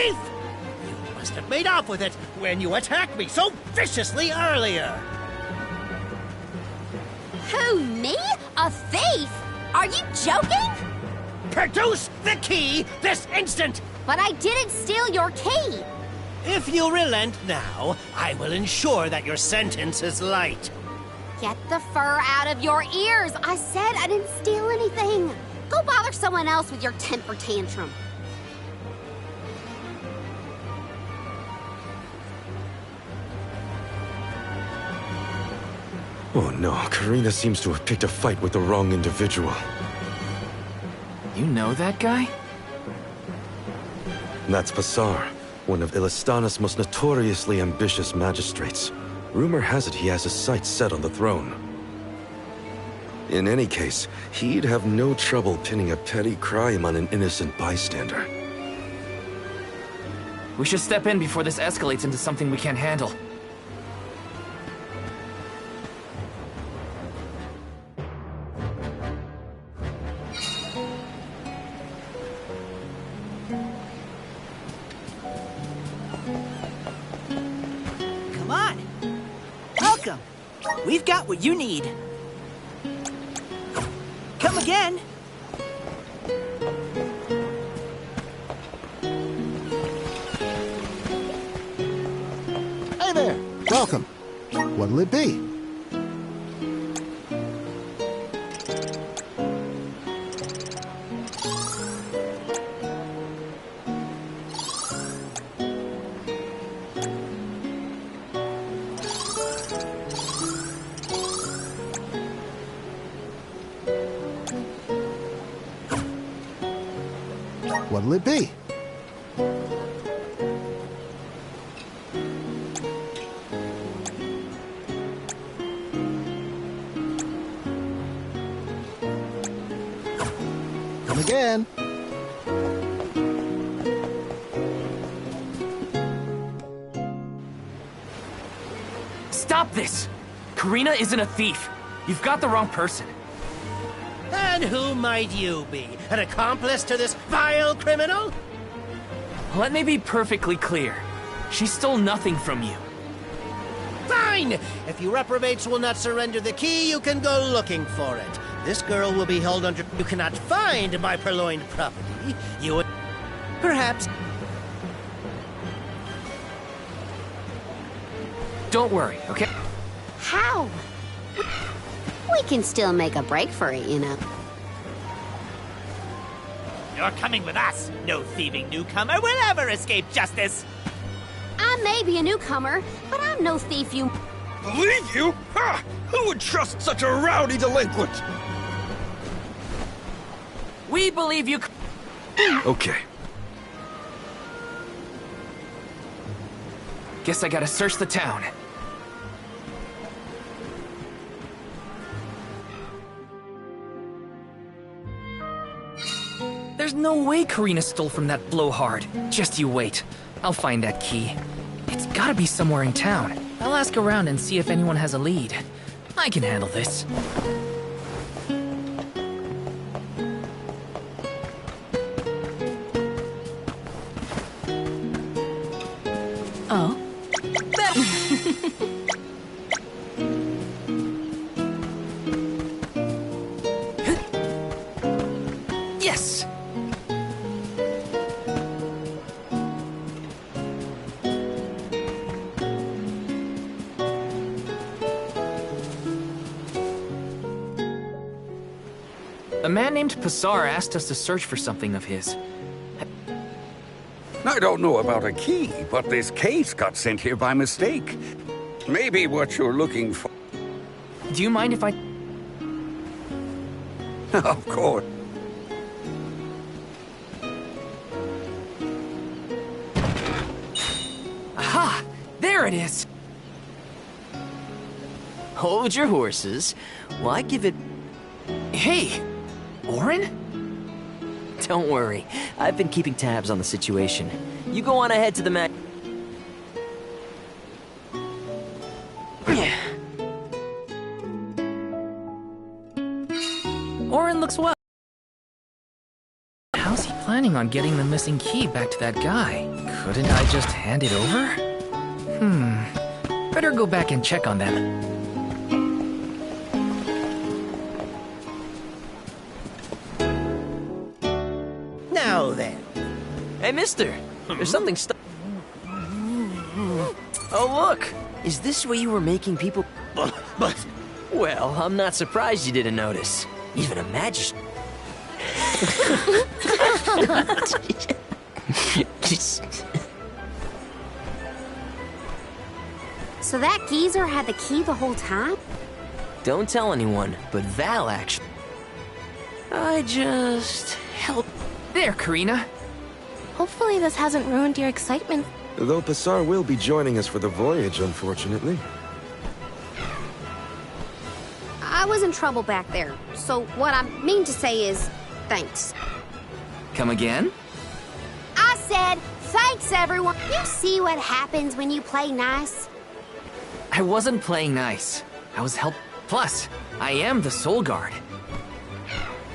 thief! You must have made off with it when you attacked me so viciously earlier. Who, me? A thief? Are you joking? Produce the key this instant! But I didn't steal your key. If you relent now, I will ensure that your sentence is light. Get the fur out of your ears. I said I didn't steal anything. Go bother someone else with your temper tantrum. Oh no, Karina seems to have picked a fight with the wrong individual. You know that guy? That's Passar, one of Ilistana's most notoriously ambitious magistrates. Rumor has it he has his sights set on the throne. In any case, he'd have no trouble pinning a petty crime on an innocent bystander. We should step in before this escalates into something we can't handle. Come on. Welcome. We've got what you need. Come again. Hey there. Welcome. What'll it be? What'll it be? Come again. Stop this! Karina isn't a thief. You've got the wrong person. And who might you be? An accomplice to this vile criminal? Let me be perfectly clear. She stole nothing from you. Fine! If you reprobates will not surrender the key, you can go looking for it. This girl will be held under... You cannot find my purloined property. You would... Perhaps... Don't worry, okay? How? We can still make a break for it, you know. You're coming with us. No thieving newcomer will ever escape justice. I may be a newcomer, but I'm no thief, you... Believe you? Ha! Who would trust such a rowdy delinquent? We believe you... Okay. Guess I gotta search the town. There's no way Karina stole from that blowhard. Just you wait. I'll find that key. It's gotta be somewhere in town. I'll ask around and see if anyone has a lead. I can handle this. Oh? Yes! A man named Passar asked us to search for something of his. I don't know about a key, but this case got sent here by mistake. Maybe what you're looking for... Do you mind if I... Of course. Aha! There it is! Hold your horses. Why give it... Hey! Orin? Don't worry. I've been keeping tabs on the situation. You go on ahead to the mat. Orin looks well. How's he planning planning on getting the missing key back to that guy. Couldn't I just hand it over? Better go back and check on them. Now then. Hey, mister! There's something stuck. Oh, look! Is this where you were making people... But Well, I'm not surprised you didn't notice. Even a magistrate... So that geezer had the key the whole time? Don't tell anyone, but Val actually... I just... helped... There, Karina. Hopefully this hasn't ruined your excitement. Though Passar will be joining us for the voyage, unfortunately. I was in trouble back there, so what I mean to say is, thanks. Come again? I said, thanks everyone. You see what happens when you play nice? I wasn't playing nice. I was help. Plus, I am the Soul Guard.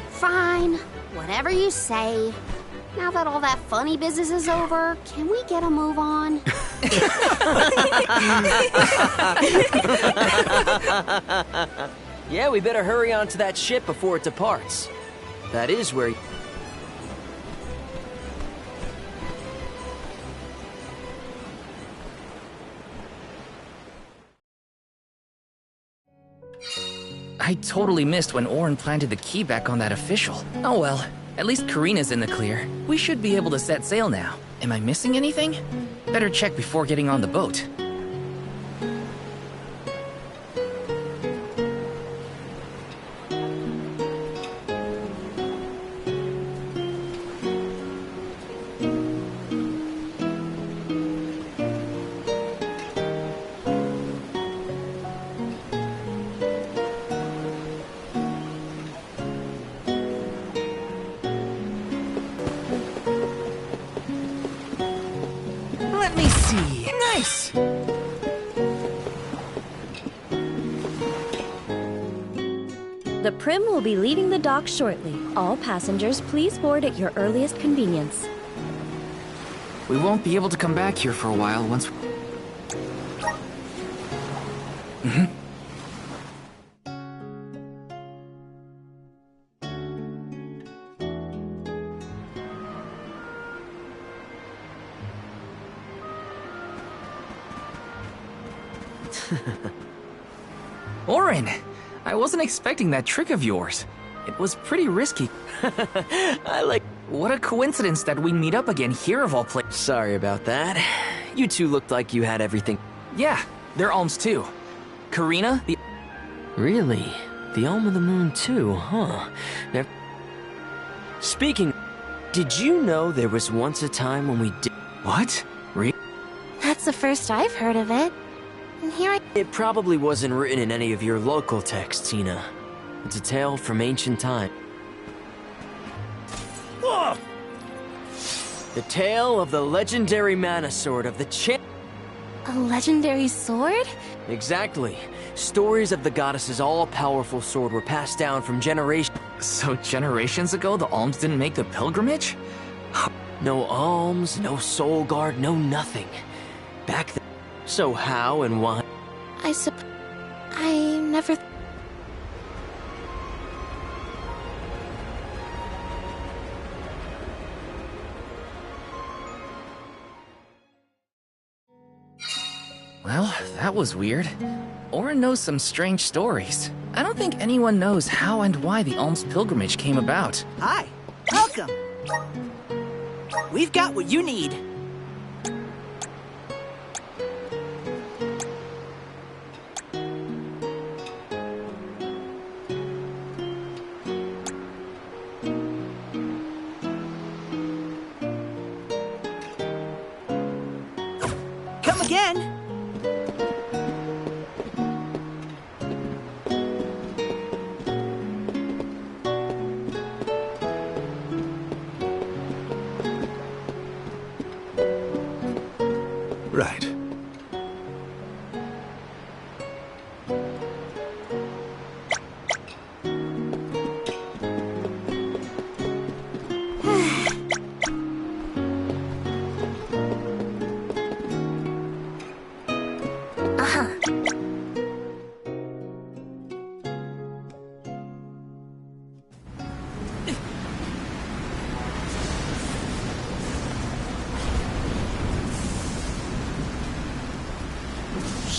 Fine, whatever you say. Now that all that funny business is over, can we get a move on? Yeah, we better hurry on to that ship before it departs. That is where... I totally missed when Orin planted the key back on that official. Oh well, at least Karina's in the clear. We should be able to set sail now. Am I missing anything? Better check before getting on the boat. Let me see. Nice! The Prim will be leaving the dock shortly. All passengers, please board at your earliest convenience. We won't be able to come back here for a while once... Orin! I wasn't expecting that trick of yours. It was pretty risky. I like... What a coincidence that we meet up again here of all places. Sorry about that. You two looked like you had everything. Yeah, they're alms too. Karina, the... Really? The Alm of the Moon too, huh? Now... Speaking... Did you know there was once a time when we did... What? That's the first I've heard of it. And here I... It probably wasn't written in any of your local texts, Tina. It's a tale from ancient time. oh, The tale of the legendary mana sword of the A legendary sword? Exactly. Stories of the goddess's all-powerful sword were passed down from generation... So generations ago, the alms didn't make the pilgrimage? No alms, no soul guard, no nothing. Back then... So how and why... I never... Well, that was weird. Orin knows some strange stories. I don't think anyone knows how and why the alms pilgrimage came about. Hi, welcome. We've got what you need. Come again. Right.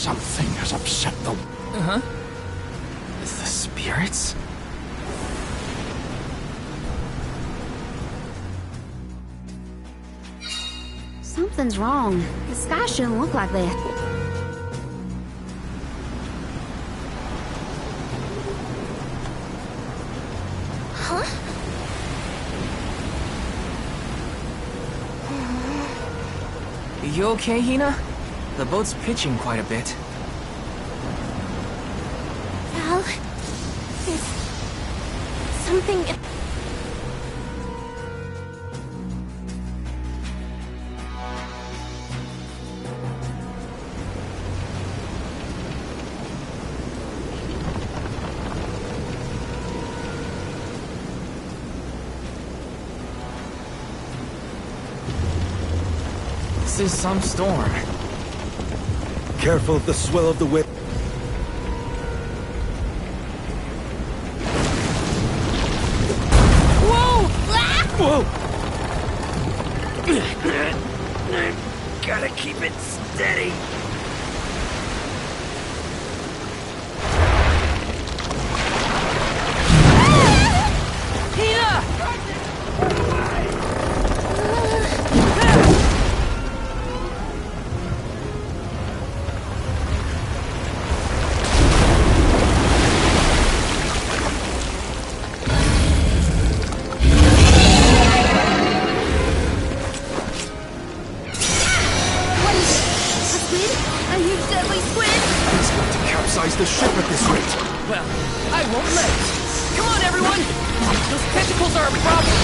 Something has upset them. Uh-huh. The spirits? Something's wrong. The sky shouldn't look like that. Huh? You okay, Hina? The boat's pitching quite a bit. Val, is something... This is some storm. Careful of the swell of the wind. Whoa! Whoa! Gotta keep it steady. Capsize the ship at this rate. Well, I won't let it. Come on, everyone! Those tentacles are a problem!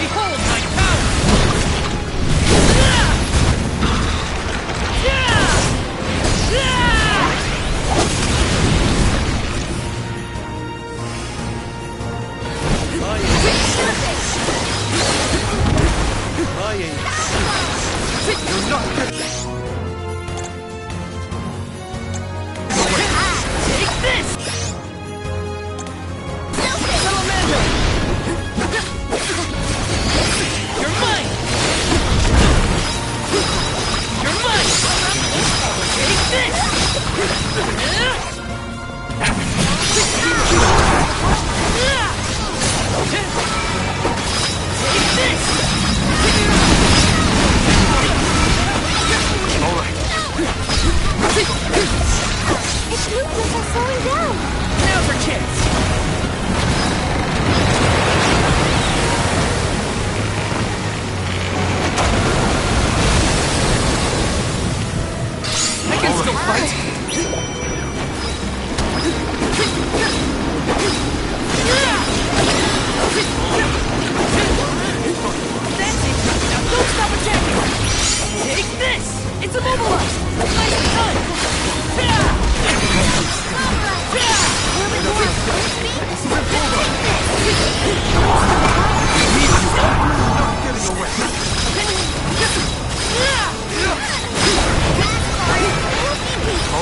Behold my power! You're not good. Take this! Salamander! You're mine! You're mine! Take this! Take this! All right. Its movements are slowing down. Now's our chance! I can still fight! That's it! Now don't stop attacking! Take this! It's immobilized! Nicely done! All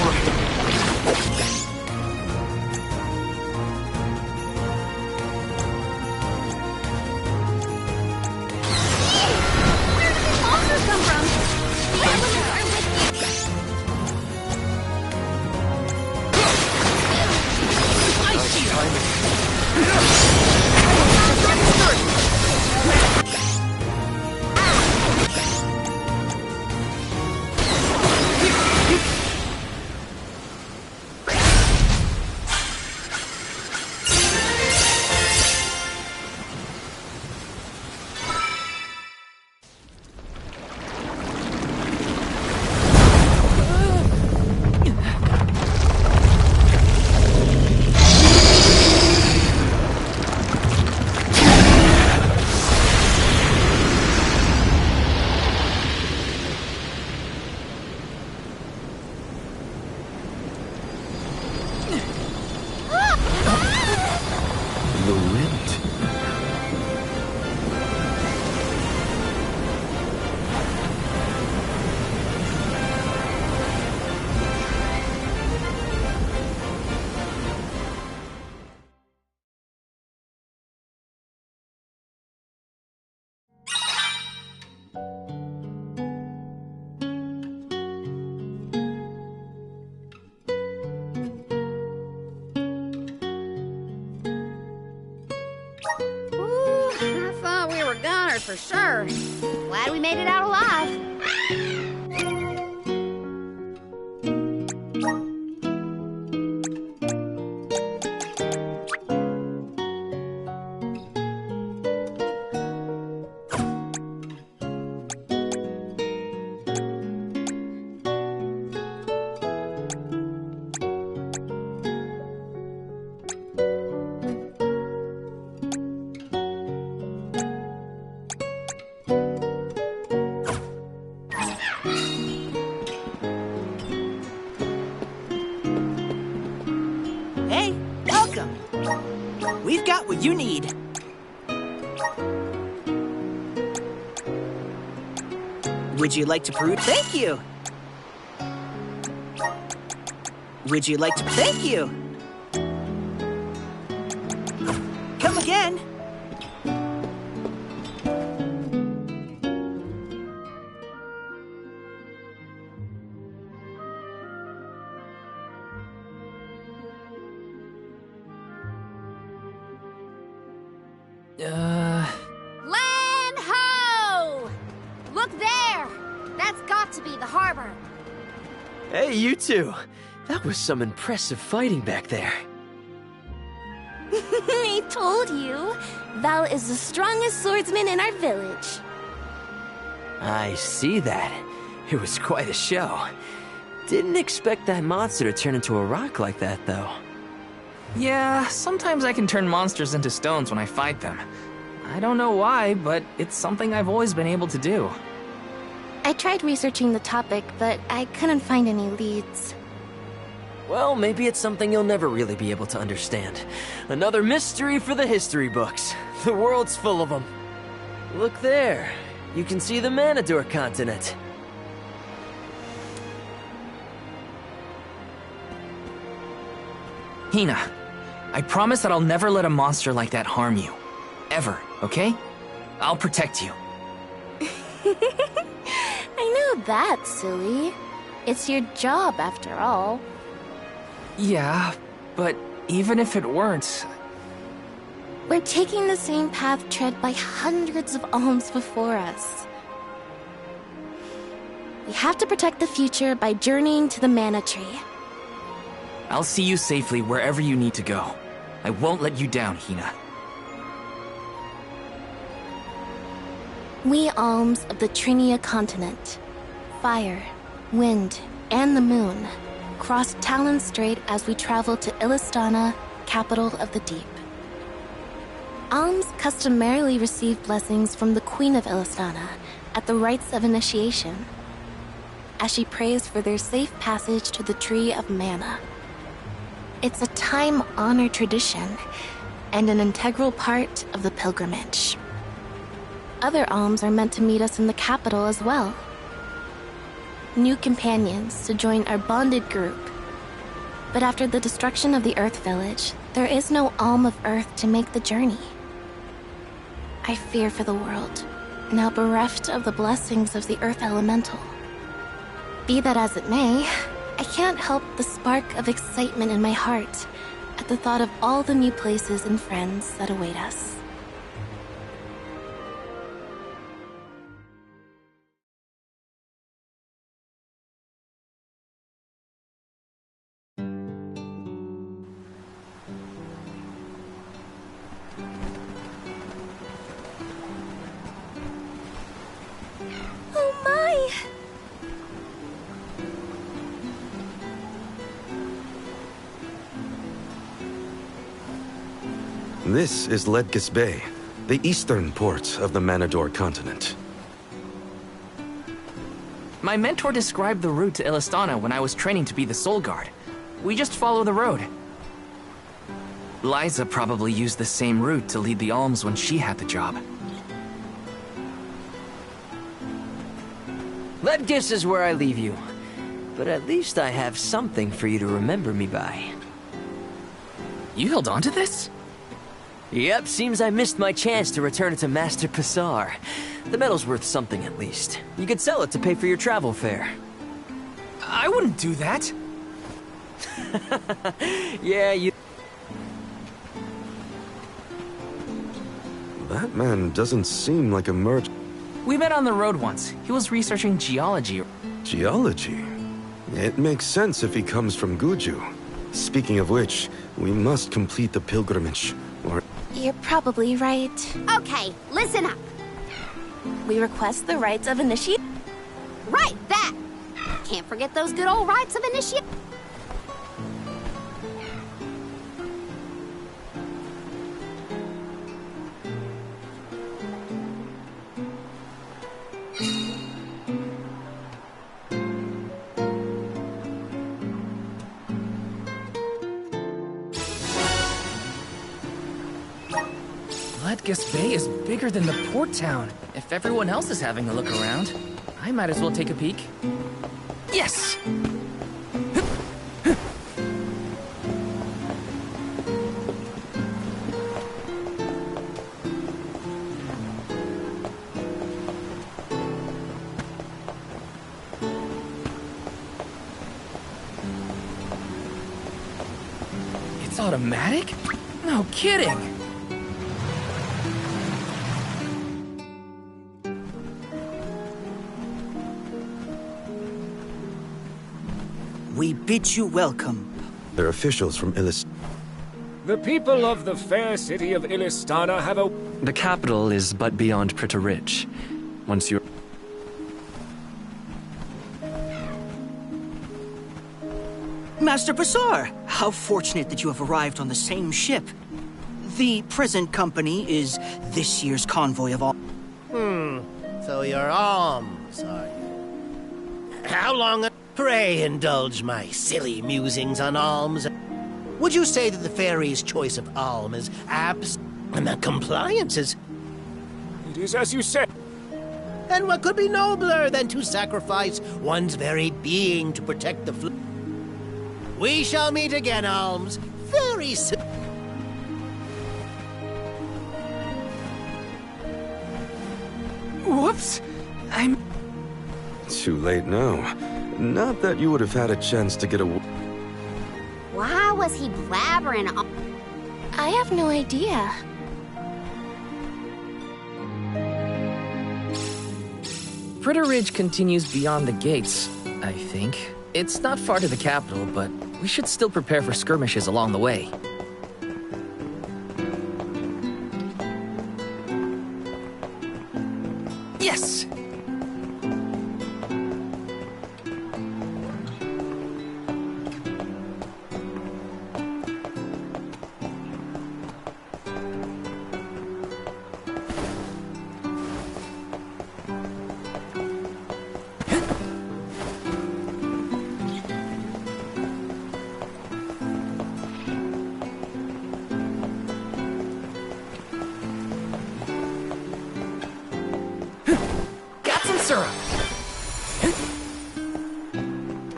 honored for sure. Glad we made it out alive. Hey, welcome. We've got what you need. Would you like to brew? Thank you. Would you like to? Thank you. Come again. Land ho! Look there! That's got to be the harbor. Hey, you two. That was some impressive fighting back there. I told you. Val is the strongest swordsman in our village. I see that. It was quite a show. Didn't expect that monster to turn into a rock like that, though. Yeah, sometimes I can turn monsters into stones when I fight them. I don't know why, but it's something I've always been able to do. I tried researching the topic, but I couldn't find any leads. Well, maybe it's something you'll never really be able to understand. Another mystery for the history books. The world's full of them. Look there. You can see the Manador continent. Hina, I promise that I'll never let a monster like that harm you. Ever, okay? I'll protect you. I know that, silly. It's your job, after all. Yeah, but even if it weren't... We're taking the same path tread by hundreds of alms before us. We have to protect the future by journeying to the Mana Tree. I'll see you safely wherever you need to go. I won't let you down, Hina. We alms of the Trinia continent, fire, wind, and the moon, cross Talon Strait as we travel to Illistana, capital of the deep. Alms customarily receive blessings from the Queen of Illistana at the rites of initiation, as she prays for their safe passage to the Tree of Mana. It's a time-honored tradition and an integral part of the pilgrimage. Other alms are meant to meet us in the capital as well. New companions to join our bonded group. But after the destruction of the Earth Village, there is no alm of Earth to make the journey. I fear for the world, now bereft of the blessings of the Earth Elemental. Be that as it may, I can't help the spark of excitement in my heart at the thought of all the new places and friends that await us. Oh my! This is Ledgis Bay, the eastern port of the Manador continent. My mentor described the route to Illistana when I was training to be the Soul Guard. We just follow the road. Liza probably used the same route to lead the alms when she had the job. Ledgis is where I leave you. But at least I have something for you to remember me by. You held on to this? Yep, seems I missed my chance to return it to Master Passar. The metal's worth something at least. You could sell it to pay for your travel fare. I wouldn't do that. Yeah, you... That man doesn't seem like a merchant. We met on the road once. He was researching geology. Geology? It makes sense if he comes from Guju. Speaking of which, we must complete the pilgrimage, or... You're probably right. Okay, listen up. We request the rites of initiate. Right, that. Can't forget those good old rites of initiate. Ledgus Bay is bigger than the port town. If everyone else is having a look around, I might as well take a peek. Yes! It's automatic? No kidding! We bid you welcome. They're officials from The people of the fair city of Illistana have a... The capital is but beyond Pretty Ridge. Once you're... Master Bazaar, how fortunate that you have arrived on the same ship. The present company is this year's convoy of all... So you're alms, are you? How long... Pray indulge my silly musings on alms. Would you say that the fairy's choice of alm is abs... and that compliance is... It is as you said. And what could be nobler than to sacrifice one's very being to protect the We shall meet again, alms, very soon. Whoops! I'm... Too late now. Not that you would have had a chance to get a... Why was he blabbering on? I have no idea. Pretty Ridge continues beyond the gates, I think. It's not far to the capital, but we should still prepare for skirmishes along the way. Yes!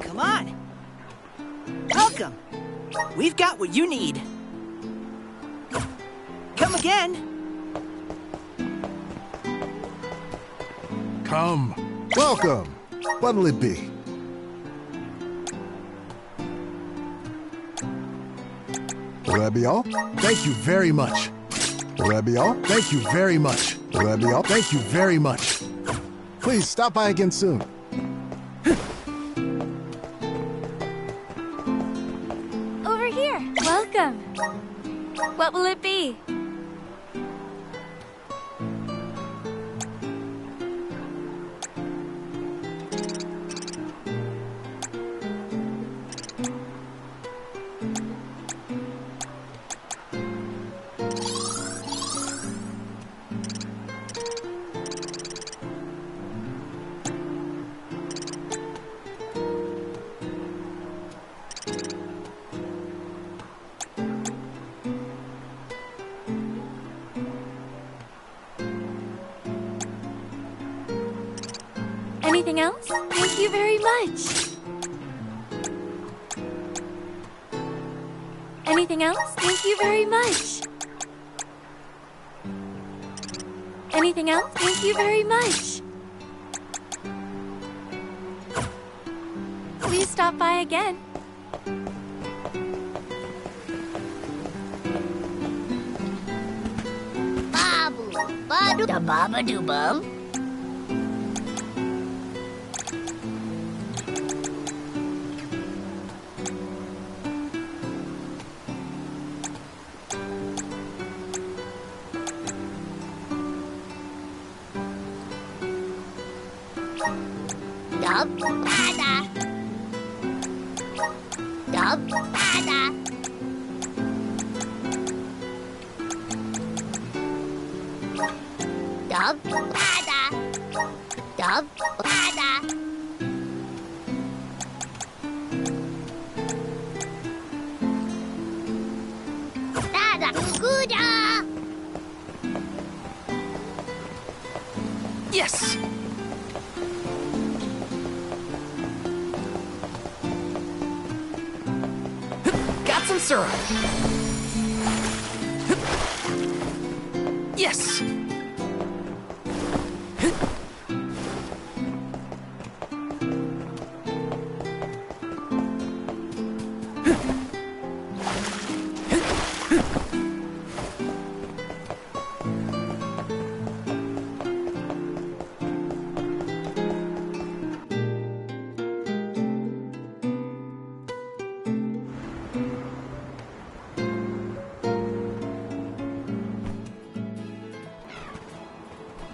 Come on. Welcome. We've got what you need. Come again. Come. Welcome. What'll it be? Will that be all? Thank you very much. Will that be all? Thank you very much. Will that be all? Thank you very much. Please stop by again soon. Over here. Welcome. What will it be? Anything else? Thank you very much. Anything else? Thank you very much. Anything else? Thank you very much. Please stop by again. Babu, Bum. Yes! Got some syrup! Yes!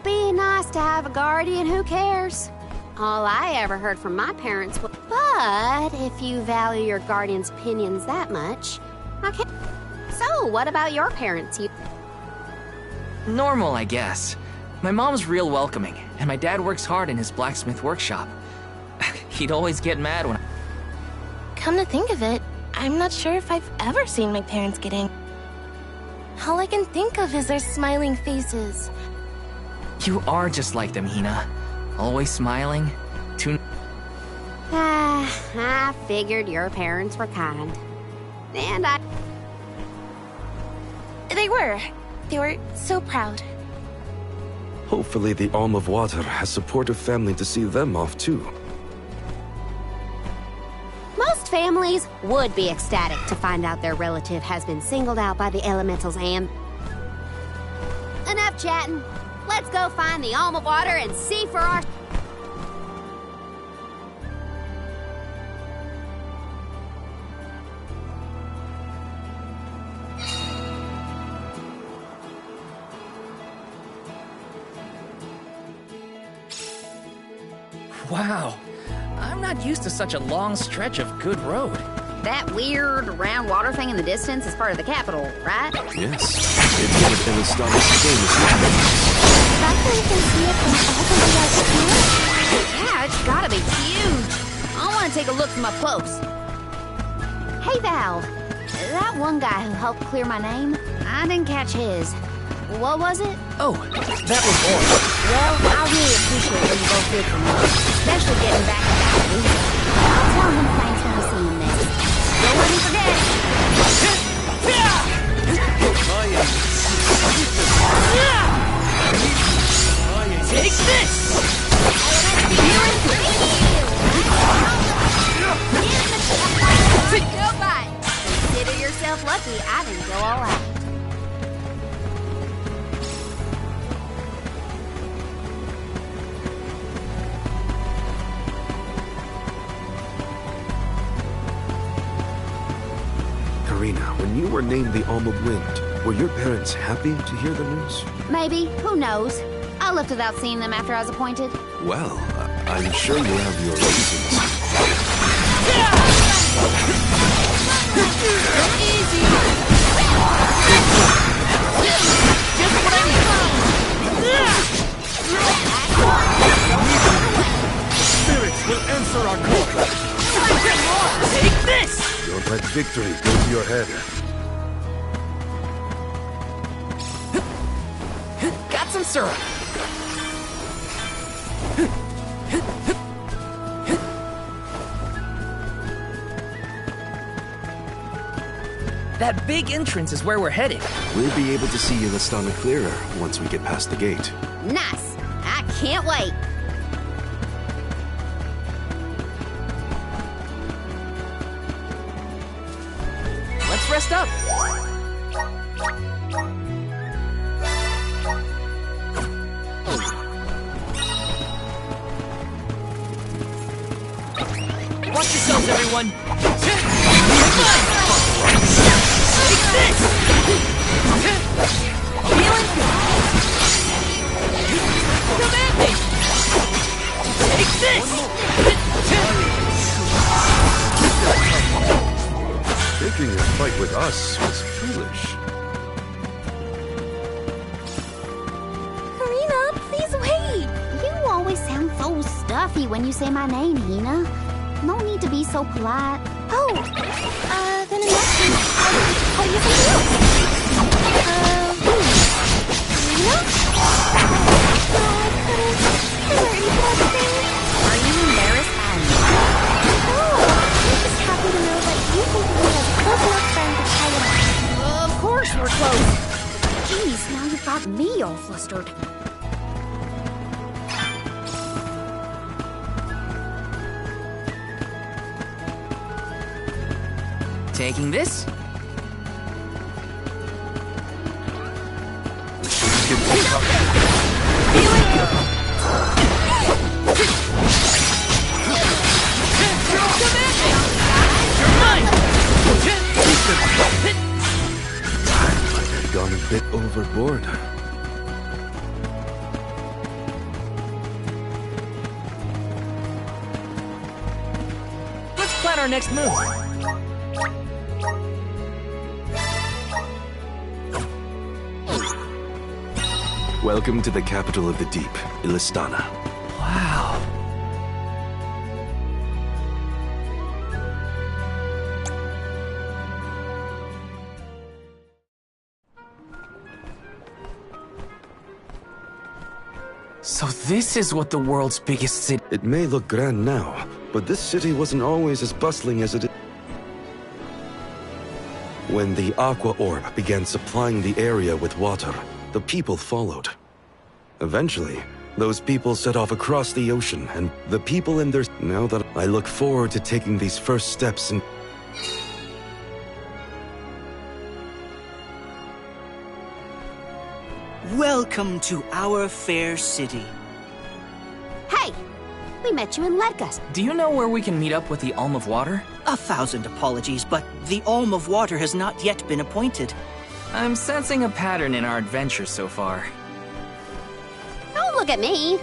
Be nice to have a guardian, who cares? All I ever heard from my parents was, but if you value your guardian's opinions that much, I can't. So, what about your parents? Normal, I guess. My mom's real welcoming, and my dad works hard in his blacksmith workshop. He'd always get mad when Come to think of it, I'm not sure if I've ever seen my parents getting. All I can think of is their smiling faces. You are just like them, Hina. Always smiling. I figured your parents were kind. And They were. They were so proud. Hopefully the Alm of Water has supportive family to see them off too. most families would be ecstatic to find out their relative has been singled out by the elementals and... Enough chatting. Let's go find the Alm of Water and see for our... Wow, I'm not used to such a long stretch of good road. That weird round water thing in the distance is part of the capital, right? Yes, it's one of Elistana's famous landmarks. That's where you can see it from all the way out here? Yeah, it's gotta be huge. I want to take a look from up close. Hey, Val. That one guy who helped clear my name, I didn't catch his. What was it? Oh, that was Orr. Well, I really appreciate what you both did for me, especially getting back to that loser. I'll tell him thanks when I see him next. Don't let me forget. Take this! Goodbye. Consider yourself lucky I didn't go all out. Karina, when you were named the Alm of Wind, were your parents happy to hear the news? Maybe. Who knows? I left without seeing them after I was appointed. Well, I'm sure you have your reasons. Easy. Just what I need. Spirits will answer our call. Take this! Don't let victory go to your head. Got some syrup. That big entrance is where we're headed. We'll be able to see Elistana clearer once we get past the gate. Nice. I can't wait. Let's rest up. Watch yourselves, everyone! Take this! Healing! Come at me! Take this! Taking a fight with us was foolish. Karina, please wait. You always sound so stuffy when you say my name, Hina. No need to be so polite. Oh, then in that case, I'll use something else. Are you embarrassed? No, I'm just happy to know that you think of me as a close enough friend to try it out. Of course we're close. Jeez, now you've got me all flustered. Taking this? I've gone a bit overboard. Let's plan our next move. Welcome to the capital of the deep, Illistana. Wow. So this is what the world's biggest city... It may look grand now, but this city wasn't always as bustling as it is. When the Aqua Orb began supplying the area with water, the people followed. Eventually, those people set off across the ocean, and the people in their... Now that I look forward to taking these first steps in... Welcome to our fair city. Hey, we met you in Ledgus. Do you know where we can meet up with the Alm of Water? 1,000 apologies, but the Alm of Water has not yet been appointed. I'm sensing a pattern in our adventure so far. Don't look at me.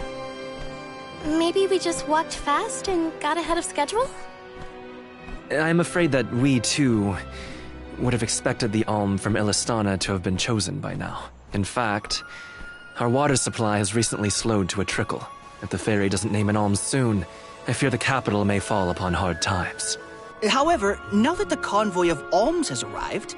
Maybe we just walked fast and got ahead of schedule? I'm afraid that we, too, would have expected the Alm from Illistana to have been chosen by now. In fact, our water supply has recently slowed to a trickle. If the fairy doesn't name an alms soon, I fear the capital may fall upon hard times. However, now that the convoy of alms has arrived,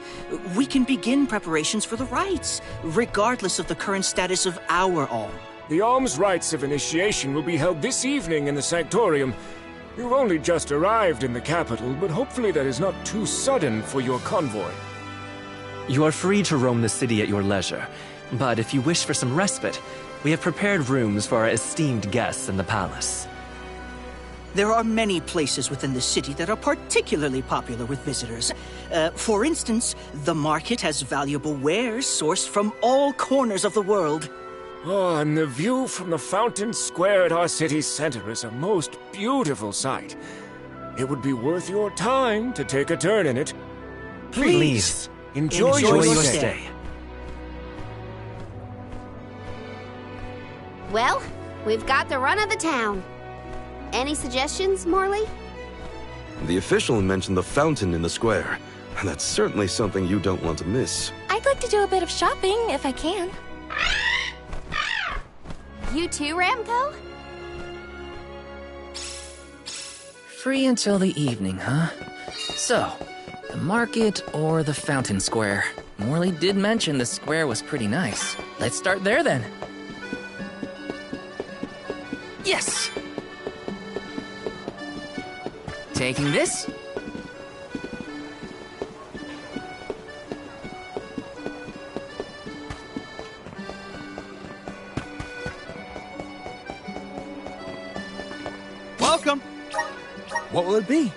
we can begin preparations for the rites, regardless of the current status of our alm. The alms rites of initiation will be held this evening in the Sanctorium. You've only just arrived in the capital, but hopefully that is not too sudden for your convoy. You are free to roam the city at your leisure, but if you wish for some respite, we have prepared rooms for our esteemed guests in the palace. There are many places within the city that are particularly popular with visitors. For instance, the market has valuable wares sourced from all corners of the world. Oh, and the view from the fountain square at our city center is a most beautiful sight. It would be worth your time to take a turn in it. Please. Enjoy your stay. stay. Well, we've got the run of the town. Any suggestions, Morley? The official mentioned the fountain in the square. And that's certainly something you don't want to miss. I'd like to do a bit of shopping, if I can. You too, Ramco? Free until the evening, huh? So, the market or the fountain square? Morley did mention the square was pretty nice. Let's start there then. Yes! Taking this? Welcome! What will it be?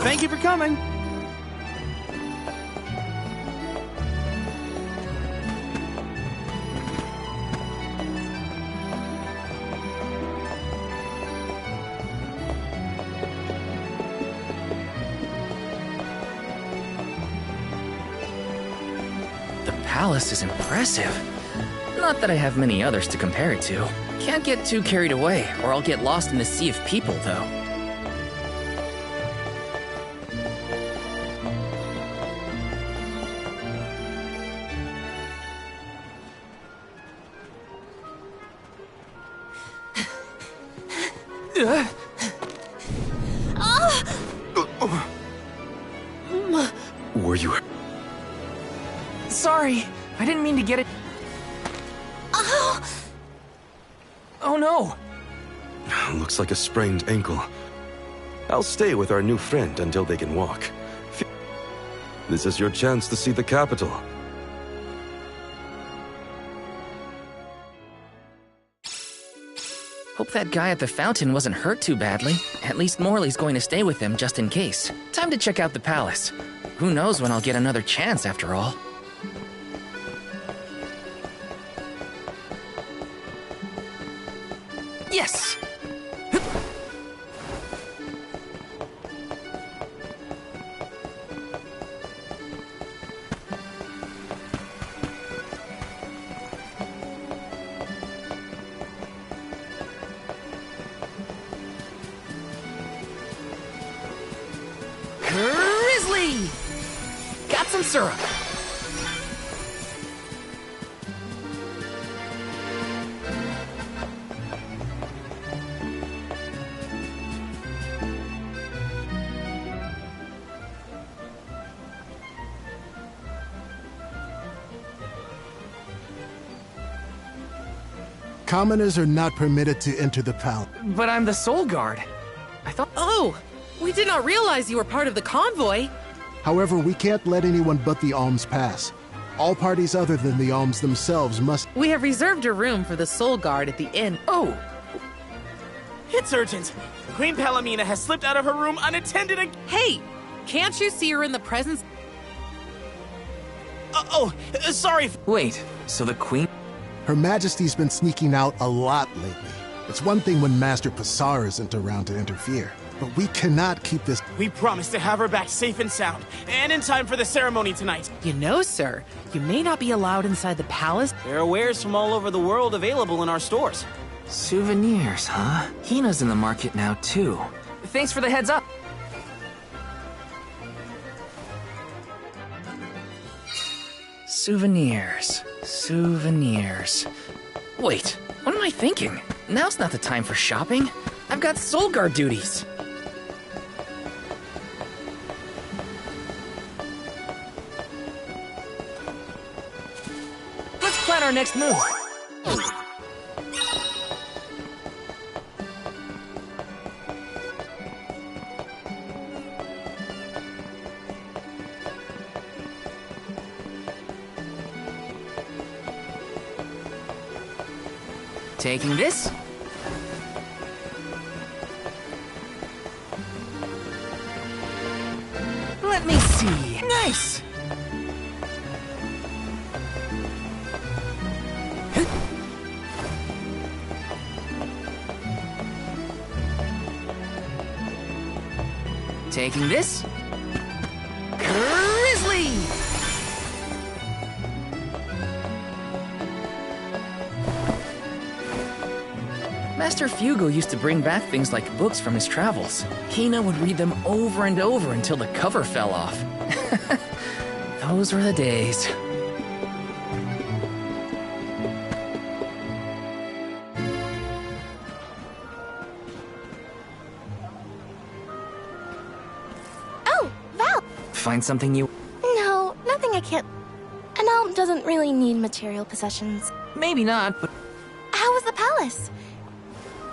Thank you for coming. The palace is impressive. Not that I have many others to compare it to. Can't get too carried away, or I'll get lost in the sea of people, though. Were you... Sorry, I didn't mean to get it. Oh no! Looks like a sprained ankle. I'll stay with our new friend until they can walk. This is your chance to see the capital. Hope that guy at the fountain wasn't hurt too badly. At least Morley's going to stay with them just in case. Time to check out the palace. Who knows when I'll get another chance after all. Yes! Grizzly! Got some syrup. Commoners are not permitted to enter the palace. But I'm the Soul Guard. I thought... Oh! We did not realize you were part of the convoy. However, we can't let anyone but the alms pass. All parties other than the alms themselves must... We have reserved a room for the Soul Guard at the inn. Oh! It's urgent. Queen Palomina has slipped out of her room unattended again. Hey! Can't you see her in the presence? Sorry. Wait, so the Queen... Her Majesty's been sneaking out a lot lately. It's one thing when Master Passar isn't around to interfere, but we cannot keep this... We promise to have her back safe and sound, and in time for the ceremony tonight. You know, sir, you may not be allowed inside the palace. There are wares from all over the world available in our stores. Souvenirs, huh? Hina's in the market now, too. Thanks for the heads up. Souvenirs. Wait, what am I thinking? Now's not the time for shopping. I've got Soul Guard duties. Let's plan our next move. Taking this. Let me see. Nice! Taking this. Grizzly! Master Fugo used to bring back things like books from his travels. Hina would read them over and over until the cover fell off. Those were the days. Oh, Val! Find something you... No, nothing I can't... An alm doesn't really need material possessions. Maybe not, but... How was the palace?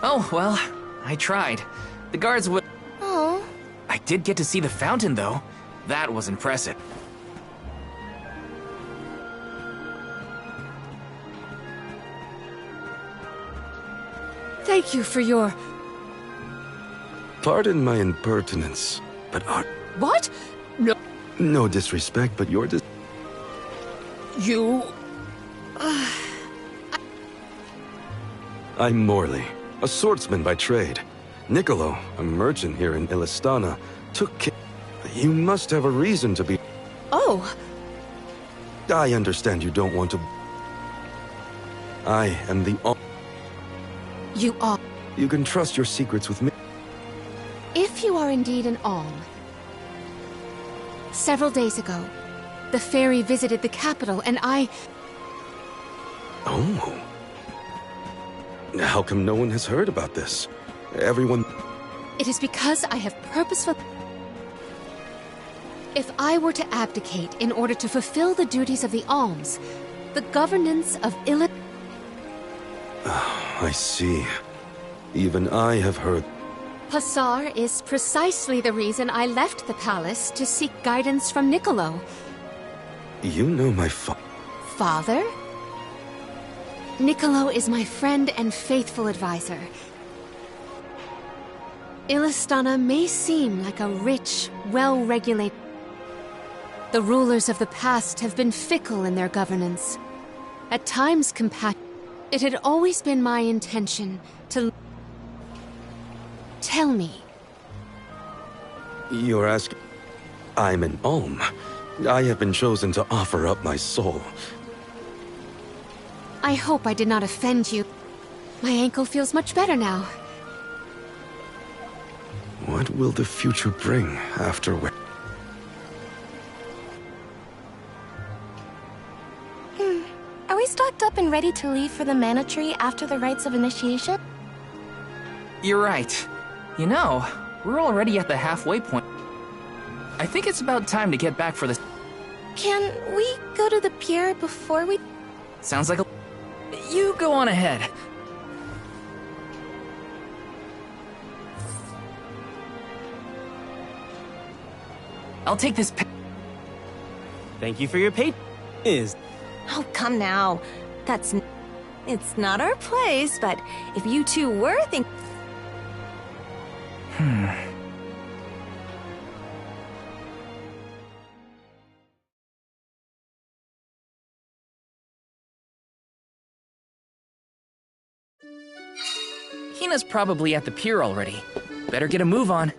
Oh, well, I tried. The guards would... Oh. I did get to see the fountain, though. That was impressive. Thank you for your... Pardon my impertinence, But are... What? No. No disrespect, but you're You... I'm Morley, a swordsman by trade. Niccolo, a merchant here in Illistana, took care... You must have a reason to be... Oh. I understand you don't want to... I am the... You are... You can trust your secrets with me. If you are indeed an Alm. Several days ago, the fairy visited the capital and I... Oh. How come no one has heard about this? Everyone... It is because I have purposeful... If I were to abdicate in order to fulfill the duties of the alms, the governance of I see. Even I have heard... Passar is precisely the reason I left the palace to seek guidance from Niccolo. You know my Father? Niccolo is my friend and faithful advisor. Illistana may seem like a rich, well-regulated... The rulers of the past have been fickle in their governance. At times It had always been my intention to... Tell me. You're asking... I'm an Alm. I have been chosen to offer up my soul. I hope I did not offend you. My ankle feels much better now. What will the future bring afterward? Are we stocked up and ready to leave for the Mana Tree after the rites of initiation? You're right. You know, we're already at the halfway point. I think it's about time to get back for this. Can we go to the pier before we... Sounds like a... You go on ahead. I'll take this Thank you for your pay... Oh, come now. It's not our place, but if you two were Hina's probably at the pier already. Better get a move on.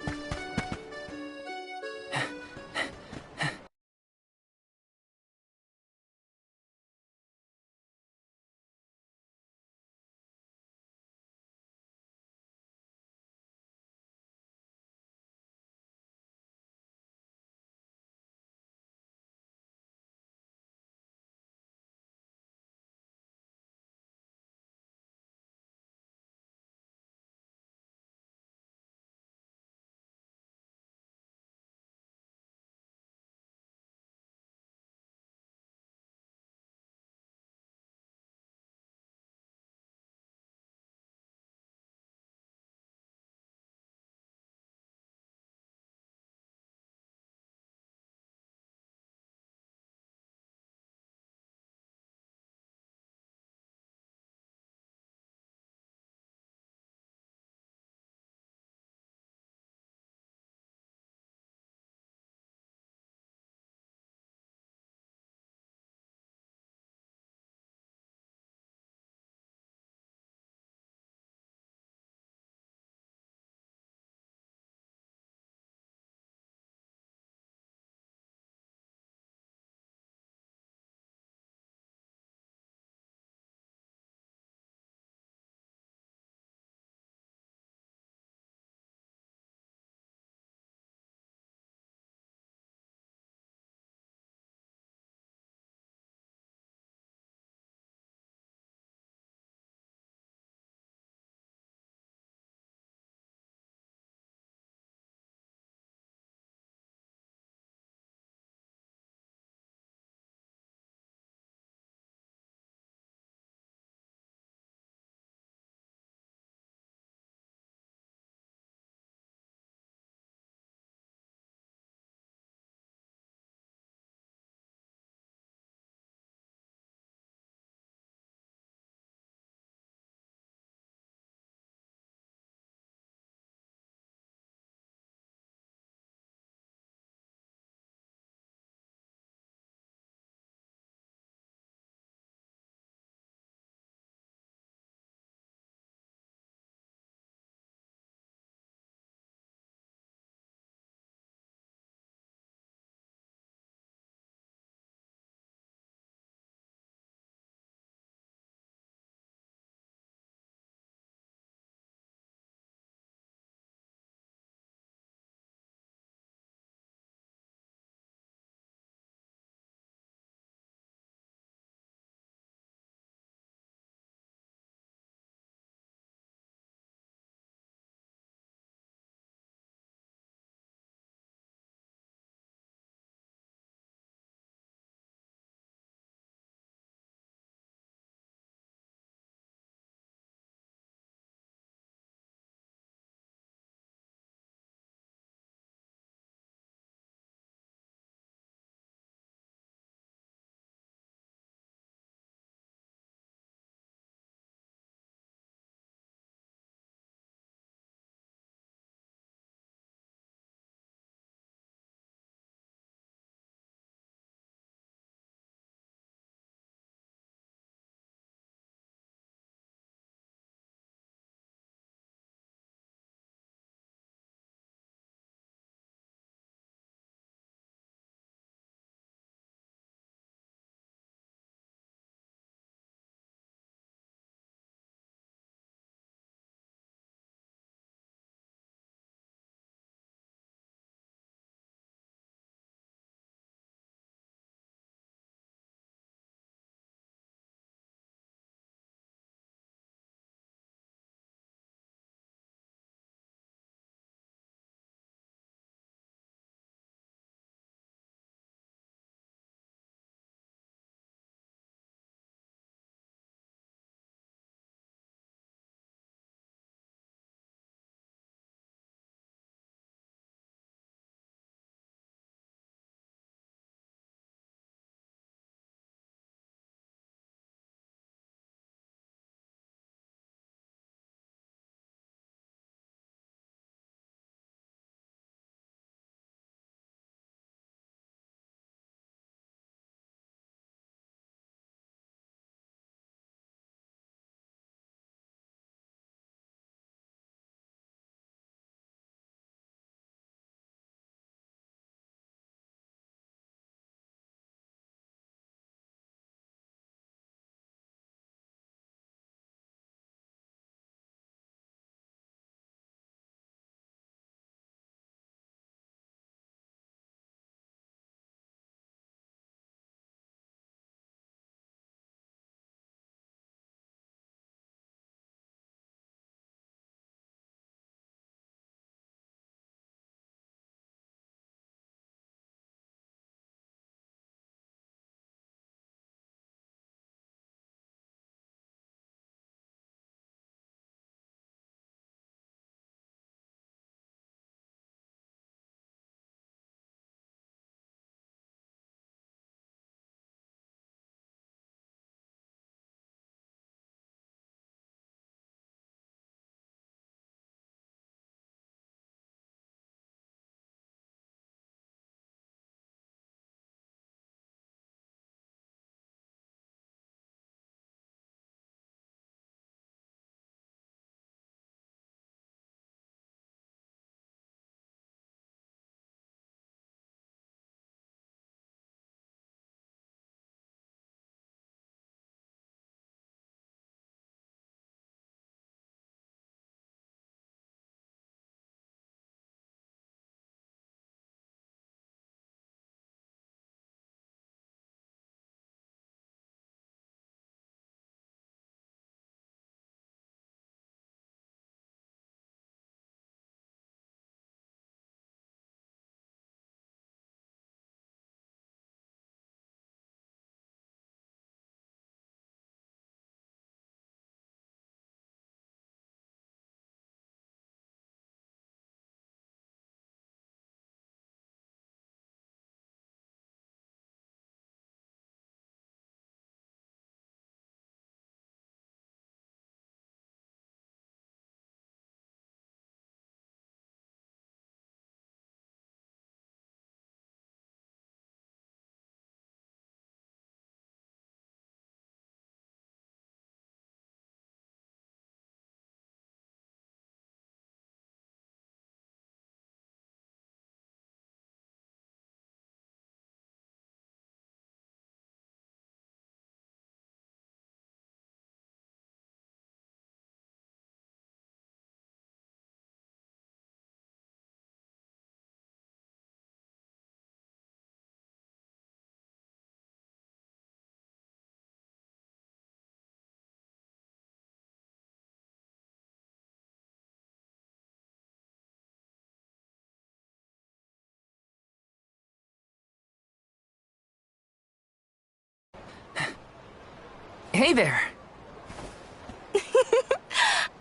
Hey there.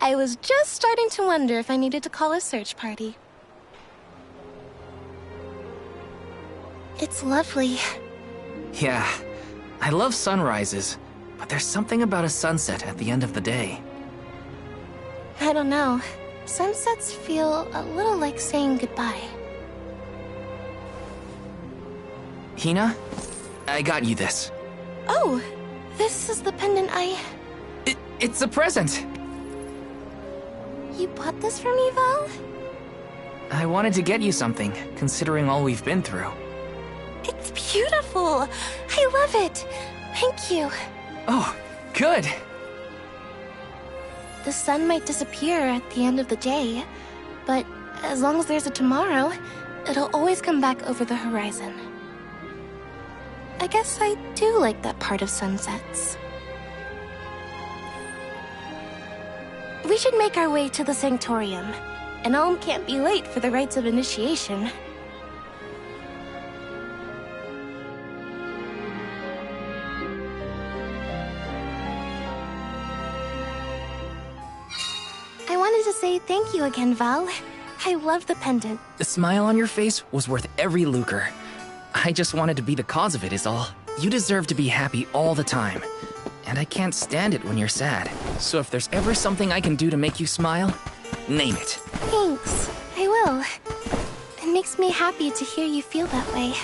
I was just starting to wonder if I needed to call a search party. It's lovely. Yeah, I love sunrises, but there's something about a sunset at the end of the day. I don't know. Sunsets feel a little like saying goodbye. Hina, I got you this. Oh, this is the pendant It's a present! You bought this for me, Val? I wanted to get you something, considering all we've been through. It's beautiful! I love it! Thank you. Oh, good! The sun might disappear at the end of the day, but as long as there's a tomorrow, it'll always come back over the horizon. I guess I do like that part of sunsets. We should make our way to the Sanctorium. An alm can't be late for the rites of initiation. I wanted to say thank you again, Val. I love the pendant. The smile on your face was worth every lucre. I just wanted to be the cause of it is all. You deserve to be happy all the time. And I can't stand it when you're sad. So if there's ever something I can do to make you smile, name it. Thanks. I will. It makes me happy to hear you feel that way.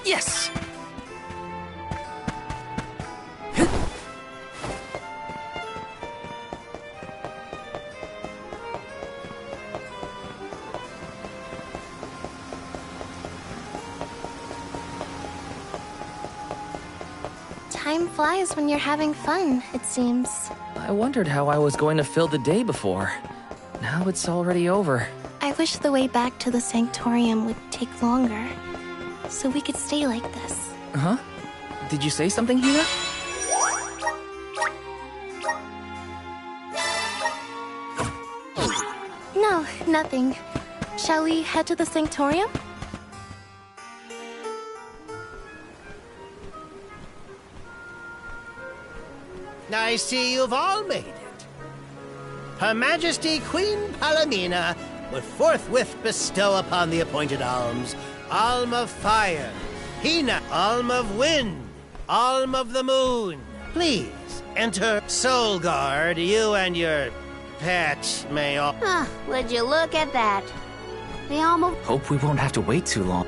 Yes! Time flies when you're having fun, it seems. I wondered how I was going to fill the day before. Now it's already over. I wish the way back to the Sanctorium would take longer, so we could stay like this. Huh? Did you say something, Hina? No, nothing. Shall we head to the Sanctorium? I see you've all made it. Her Majesty Queen Palomina would forthwith bestow upon the appointed alms, Alm of Fire, Hina, Alm of Wind, Alm of the Moon. Please, enter Soul Guard. You and your pet may all... Would you look at that? The Alm of... Hope we won't have to wait too long.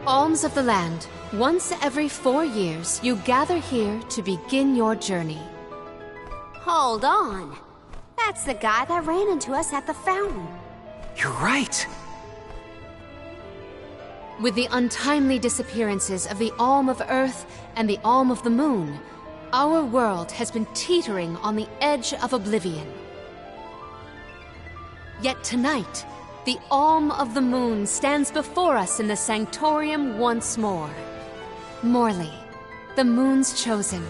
Alms of the land. Once every 4 years, you gather here to begin your journey. Hold on. That's the guy that ran into us at the fountain. You're right. With the untimely disappearances of the Alm of Earth and the Alm of the Moon, our world has been teetering on the edge of oblivion. Yet tonight, the Alm of the Moon stands before us in the Sanctorium once more. Morley, the Moon's chosen,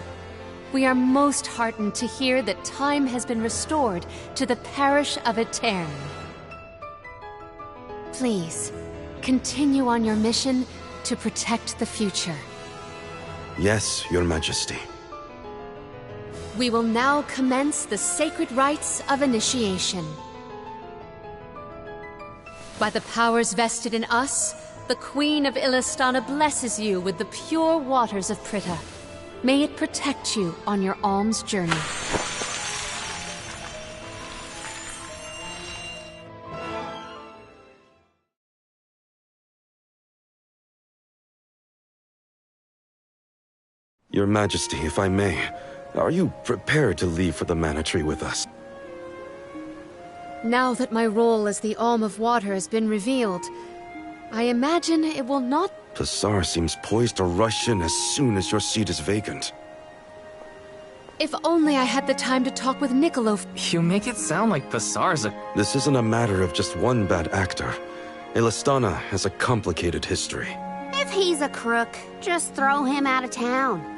we are most heartened to hear that time has been restored to the parish of Etern. Please, continue on your mission to protect the future. Yes, Your Majesty. We will now commence the sacred rites of initiation. By the powers vested in us, the Queen of Illistana blesses you with the pure waters of Pritta. May it protect you on your alms journey. Your Majesty, if I may, are you prepared to leave for the Mana Tree with us? Now that my role as the Alm of Water has been revealed, I imagine it will not... Passar seems poised to rush in as soon as your seat is vacant. If only I had the time to talk with Niccolo. You make it sound like Passar's a... This isn't a matter of just one bad actor. Illistana has a complicated history. If he's a crook, just throw him out of town.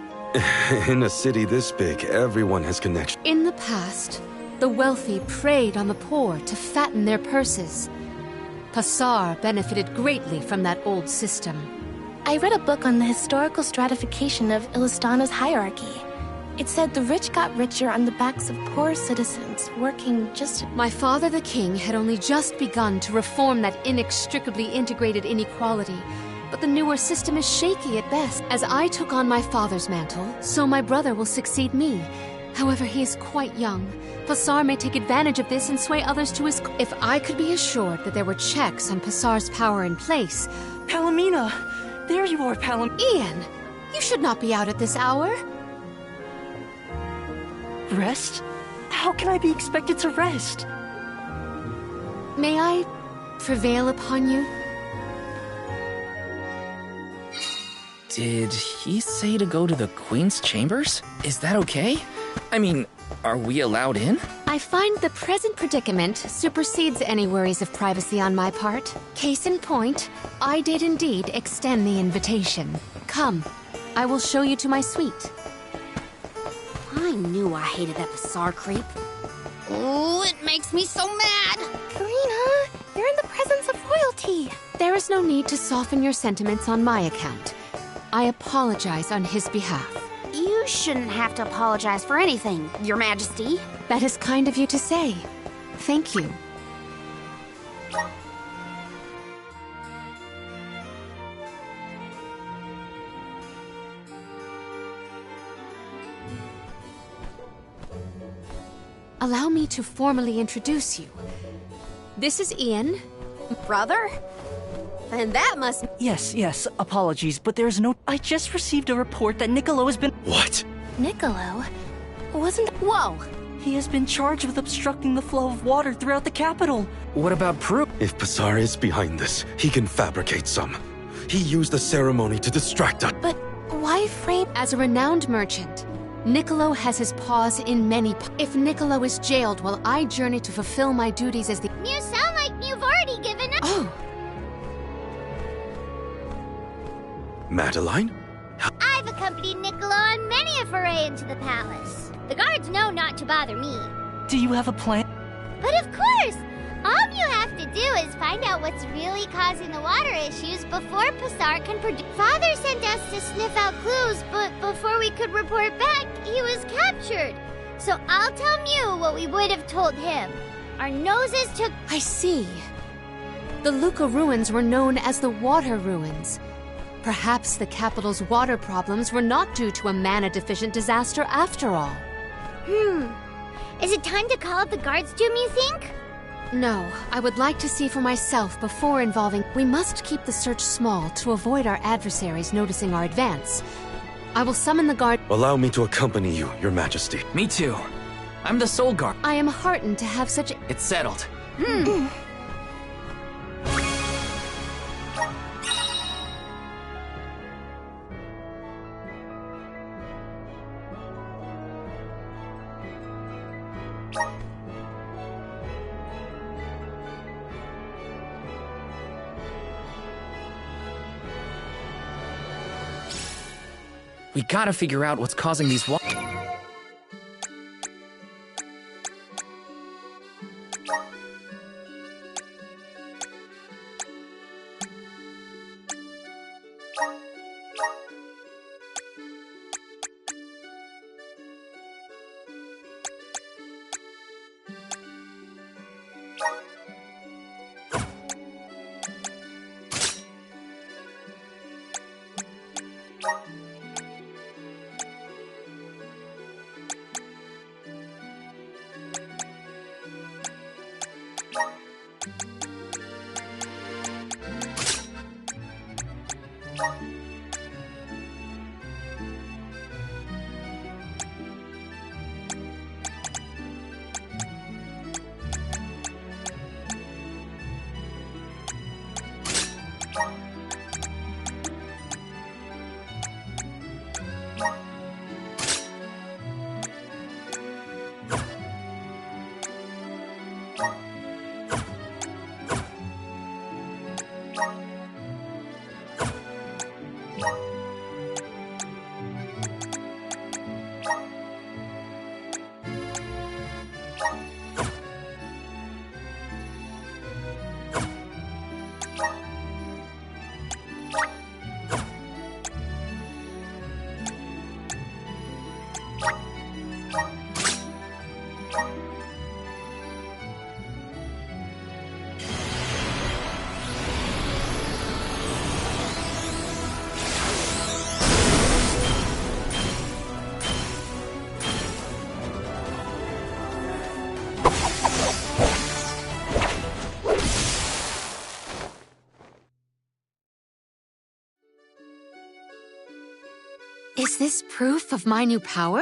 In a city this big, everyone has connection. In the past, the wealthy preyed on the poor to fatten their purses. Passar benefited greatly from that old system. I read a book on the historical stratification of Illistana's hierarchy. It said the rich got richer on the backs of poor citizens, working just... My father the king had only just begun to reform that inextricably integrated inequality, but the newer system is shaky at best. As I took on my father's mantle, so my brother will succeed me. However, he is quite young. Passar may take advantage of this and sway others to his... If I could be assured that there were checks on Passar's power in place... Palomina! There you are, Ian! You should not be out at this hour. Rest? How can I be expected to rest? May I prevail upon you? Did he say to go to the Queen's chambers? Is that okay? I mean, are we allowed in? I find the present predicament supersedes any worries of privacy on my part. Case in point, I did indeed extend the invitation. Come, I will show you to my suite. I knew I hated that Passar creep. Oh, it makes me so mad! Karina, you're in the presence of royalty. There is no need to soften your sentiments on my account. I apologize on his behalf. You shouldn't have to apologize for anything, Your Majesty. That is kind of you to say. Thank you. Allow me to formally introduce you. This is Ian. Brother? Then that must... Yes, apologies, but there's no... I just received a report that Niccolo has been... What? Niccolo? Wasn't... Whoa! He has been charged with obstructing the flow of water throughout the capital. What about proof? If Passar is behind this, he can fabricate some. He used the ceremony to distract us. But why frame... As a renowned merchant, Niccolo has his paws in many... If Niccolo is jailed while I journey to fulfill my duties as the... You sound like you've already given up. Oh! Madeline? I've accompanied Niccolo on many a foray into the palace. The guards know not to bother me. Do you have a plan? But of course! All you have to do is find out what's really causing the water issues before Passar can produce... Father sent us to sniff out clues, but before we could report back, he was captured. So I'll tell Mew what we would have told him. Our noses took... I see. The Luca ruins were known as the Water Ruins. Perhaps the capital's water problems were not due to a mana-deficient disaster after all. Is it time to call up the guards, Doom, you think? No, I would like to see for myself before involving... We must keep the search small to avoid our adversaries noticing our advance. I will summon the guard... Allow me to accompany you, Your Majesty. Me too. I'm the Soul Guard. I am heartened to have such... It's settled. We gotta figure out what's causing these Is this proof of my new power?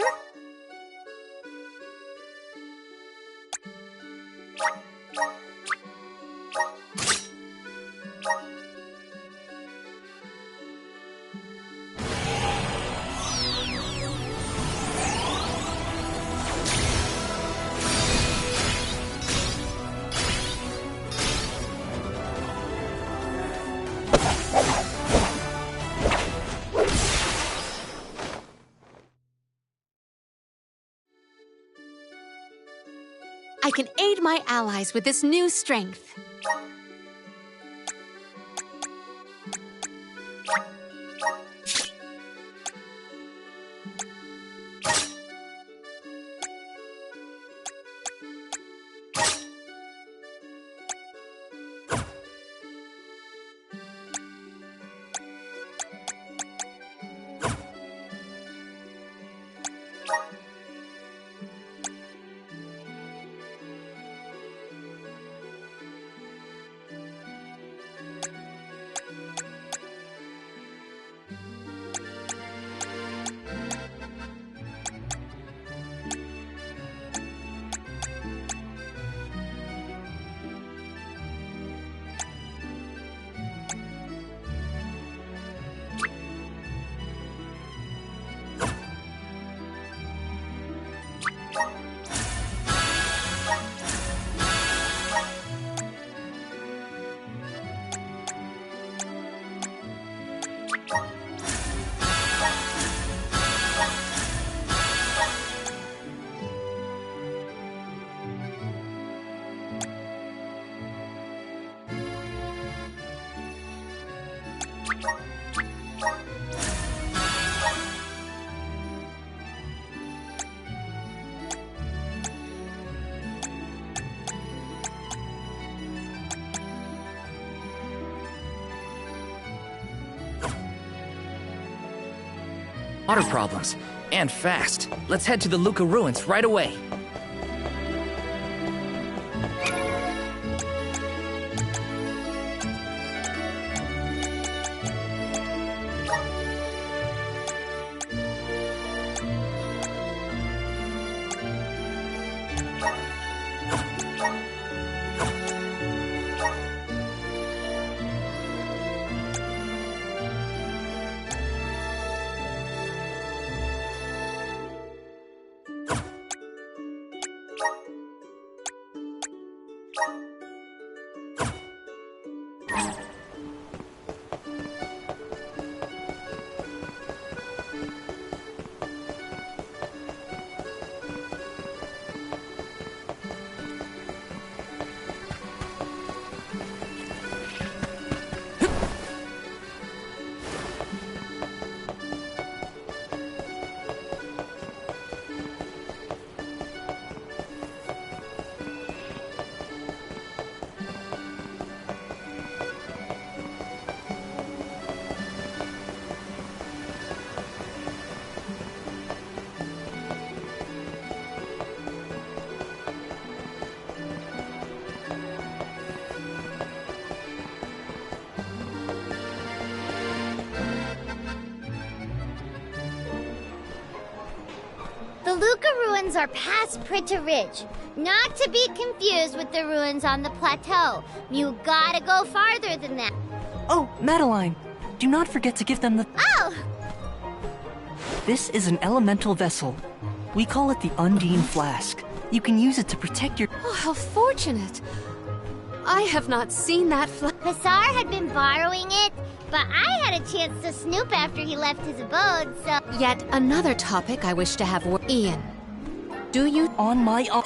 I can aid my allies with this new strength. Water problems. And fast. Let's head to the Luca ruins right away. The Luca ruins are past Prita Ridge, not to be confused with the ruins on the plateau. You gotta go farther than that. Oh, Madeline, do not forget to give them the... Oh! This is an elemental vessel. We call it the Undine Flask. You can use it to protect your... Oh, how fortunate. I have not seen that Passar had been borrowing it, but I had a chance to snoop after he left his abode, so... Yet another topic I wish to have Ian, do you... On my own...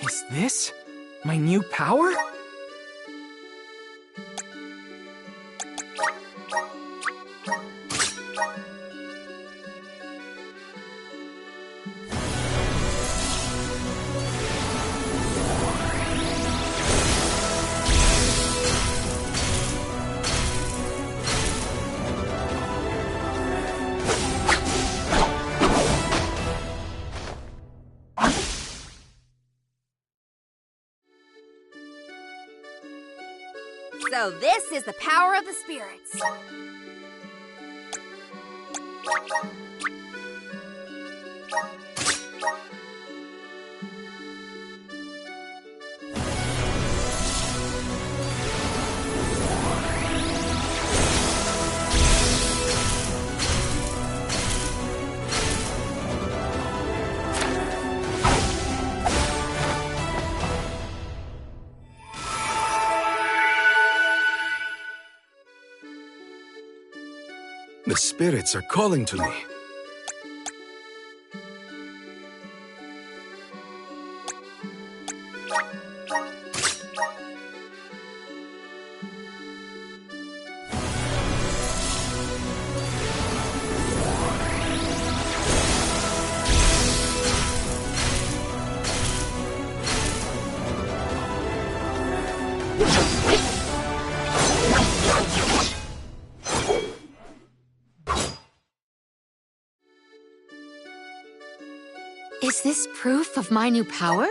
Is this my new power? So this is the power of the spirits. The spirits are calling to me. Is this proof of my new power?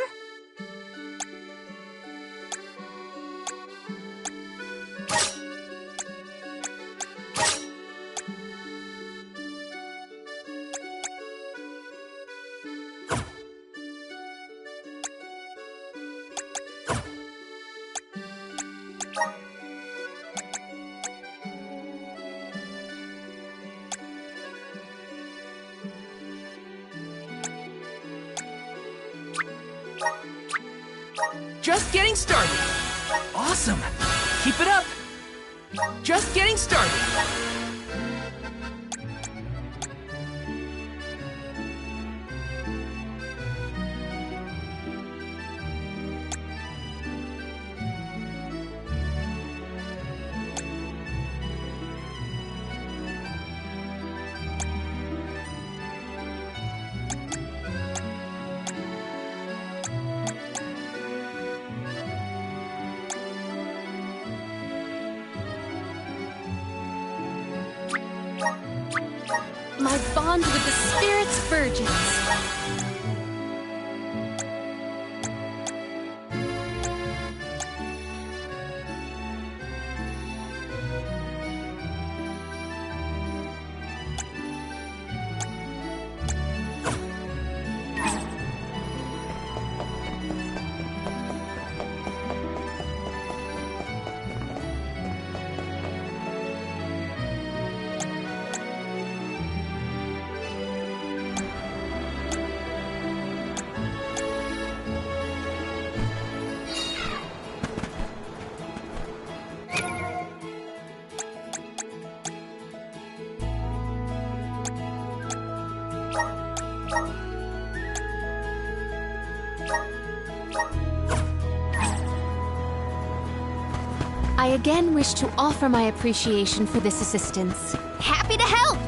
Just getting started. Awesome. Keep it up. Just getting started. My bond with the spirits virgins. I again wish to offer my appreciation for this assistance. Happy to help!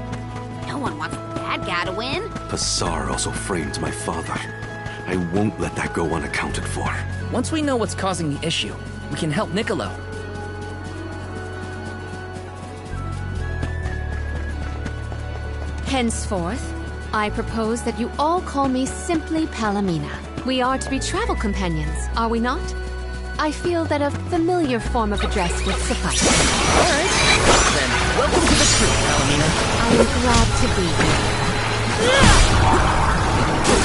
No one wants the bad guy to win. Pasar also framed my father. I won't let that go unaccounted for. Once we know what's causing the issue, we can help Niccolo. Henceforth, I propose that you all call me simply Palomina. We are to be travel companions, are we not? I feel that a familiar form of address would suffice. All right. Then, welcome to the crew, Palomina. I am glad to be here.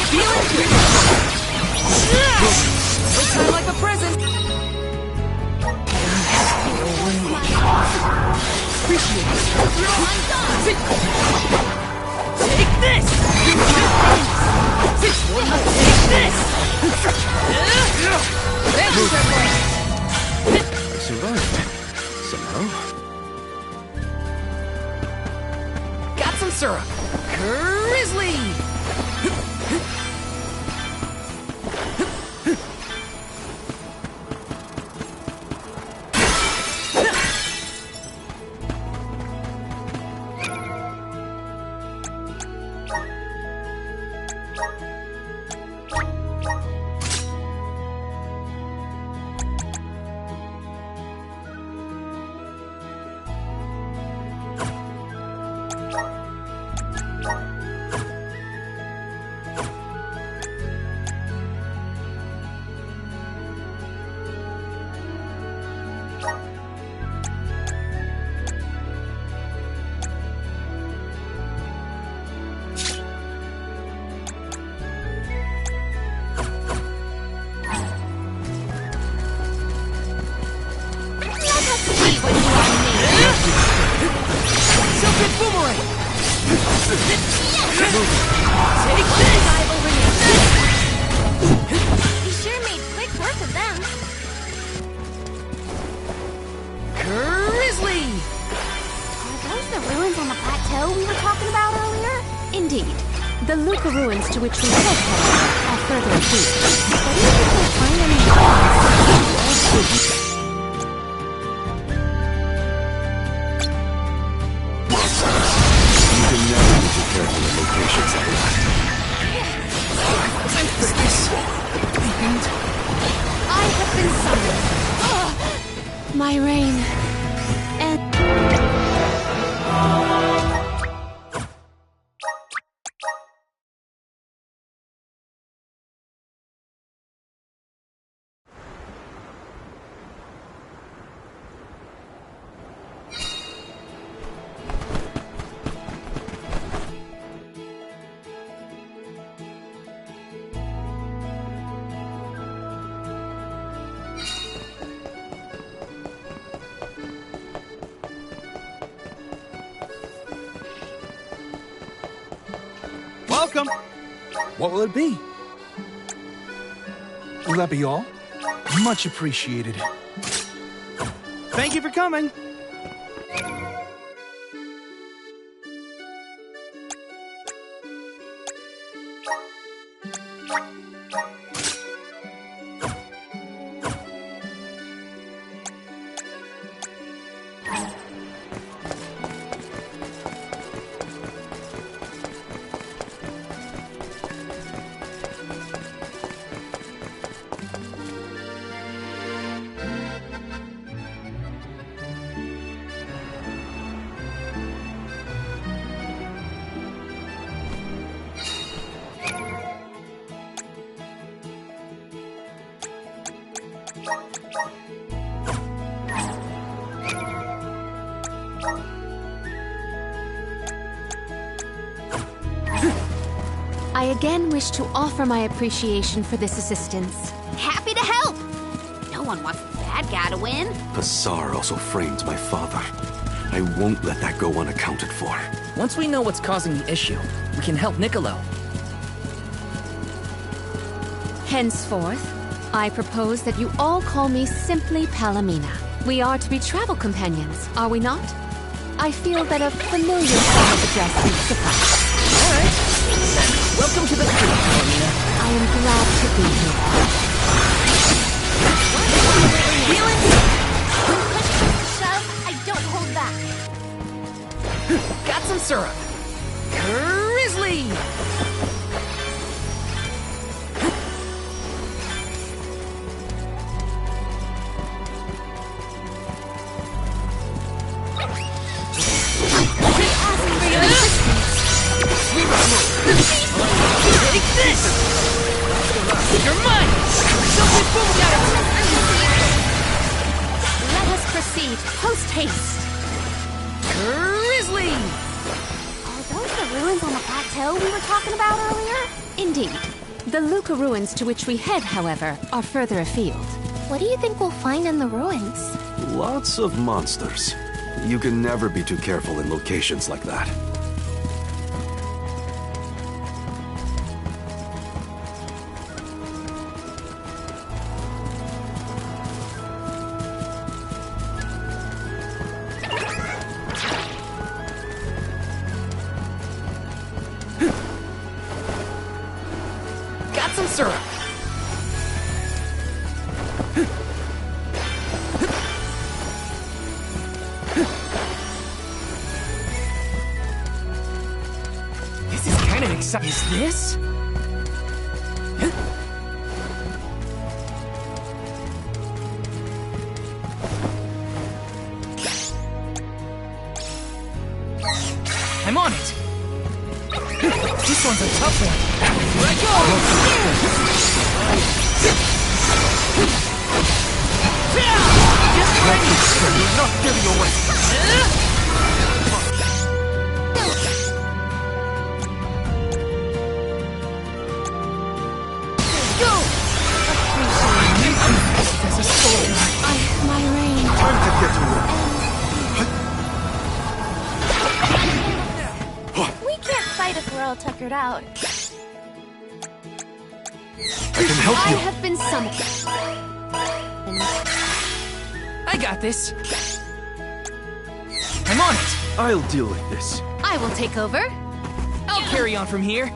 Feel into it! No time like a present! Appreciate it. Take this! Take this! I survived. Somehow. Got some syrup. Grizzly! to which we head, however, are further afield. What do you think we'll find any ruins? You can never be too careful in locations like that. I have been summoned. My reign. And... Welcome. What will it be? Will that be all? Much appreciated. Thank you for coming. I again wish to offer my appreciation for this assistance. Happy to help! No one wants the bad guy to win. Pasar also framed my father. I won't let that go unaccounted for. Once we know what's causing the issue, we can help Niccolo. Henceforth, I propose that you all call me simply Palomina. We are to be travel companions, are we not? I feel that a familiar form of address would suffice. All right. Welcome to the crew, Palomina. I am glad to be here. When push comes to shove, I don't hold back. Got some syrup. Grizzly! Take this! You're mine! Don't be fooled out of it! Let us proceed, post-haste. Grizzly! Are those the ruins on the plateau we were talking about earlier? Indeed. The Luca ruins to which we head, however, are further afield. What do you think we'll find in the ruins? Lots of monsters. You can never be too careful in locations like that. Got some syrup. This is kind of exciting. Is this? I'm on it. This one's a tough one. Here I go! Just ready! You're not getting away! Go! There's a soldier. My reign. Time to get to work. We can't fight if we're all tuckered out. I can help I you. have been summoned. I got this. I'm on it. I'll deal with this. I will take over. I'll carry on from here.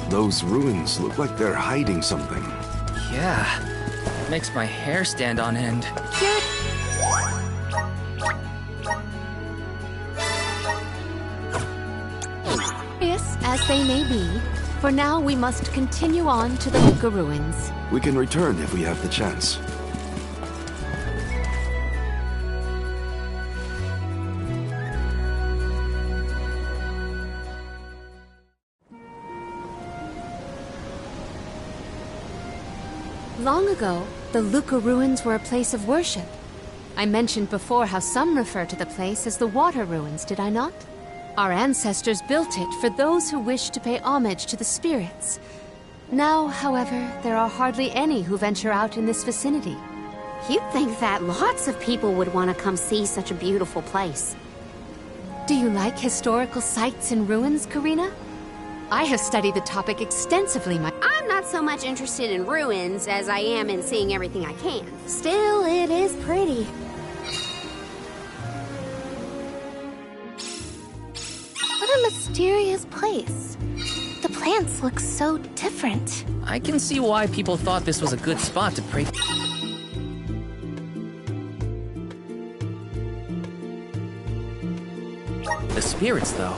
Those ruins look like they're hiding something. Yeah, makes my hair stand on end. Yes, as they may be, for now we must continue on to the Luca ruins. We can return if we have the chance. Long ago, the Luca ruins were a place of worship. I mentioned before how some refer to the place as the Water Ruins, did I not? Our ancestors built it for those who wished to pay homage to the spirits. Now, however, there are hardly any who venture out in this vicinity. You'd think that lots of people would want to come see such a beautiful place. Do you like historical sites and ruins, Karina? I have studied the topic extensively, I'm not so much interested in ruins as I am in seeing everything I can. Still, it is pretty. What a mysterious place. The plants look so different. I can see why people thought this was a good spot to pray. The spirits, though.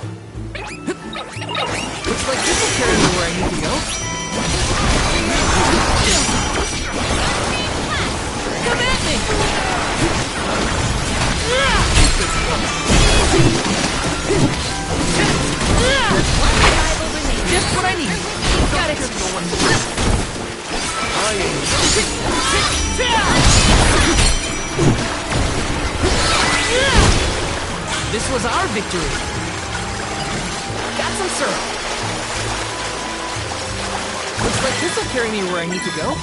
Looks like this will carry me where I need to go. Come at me! Just what I need. Got it. This was our victory. Got some syrup. Looks like this will carry me where I need to go.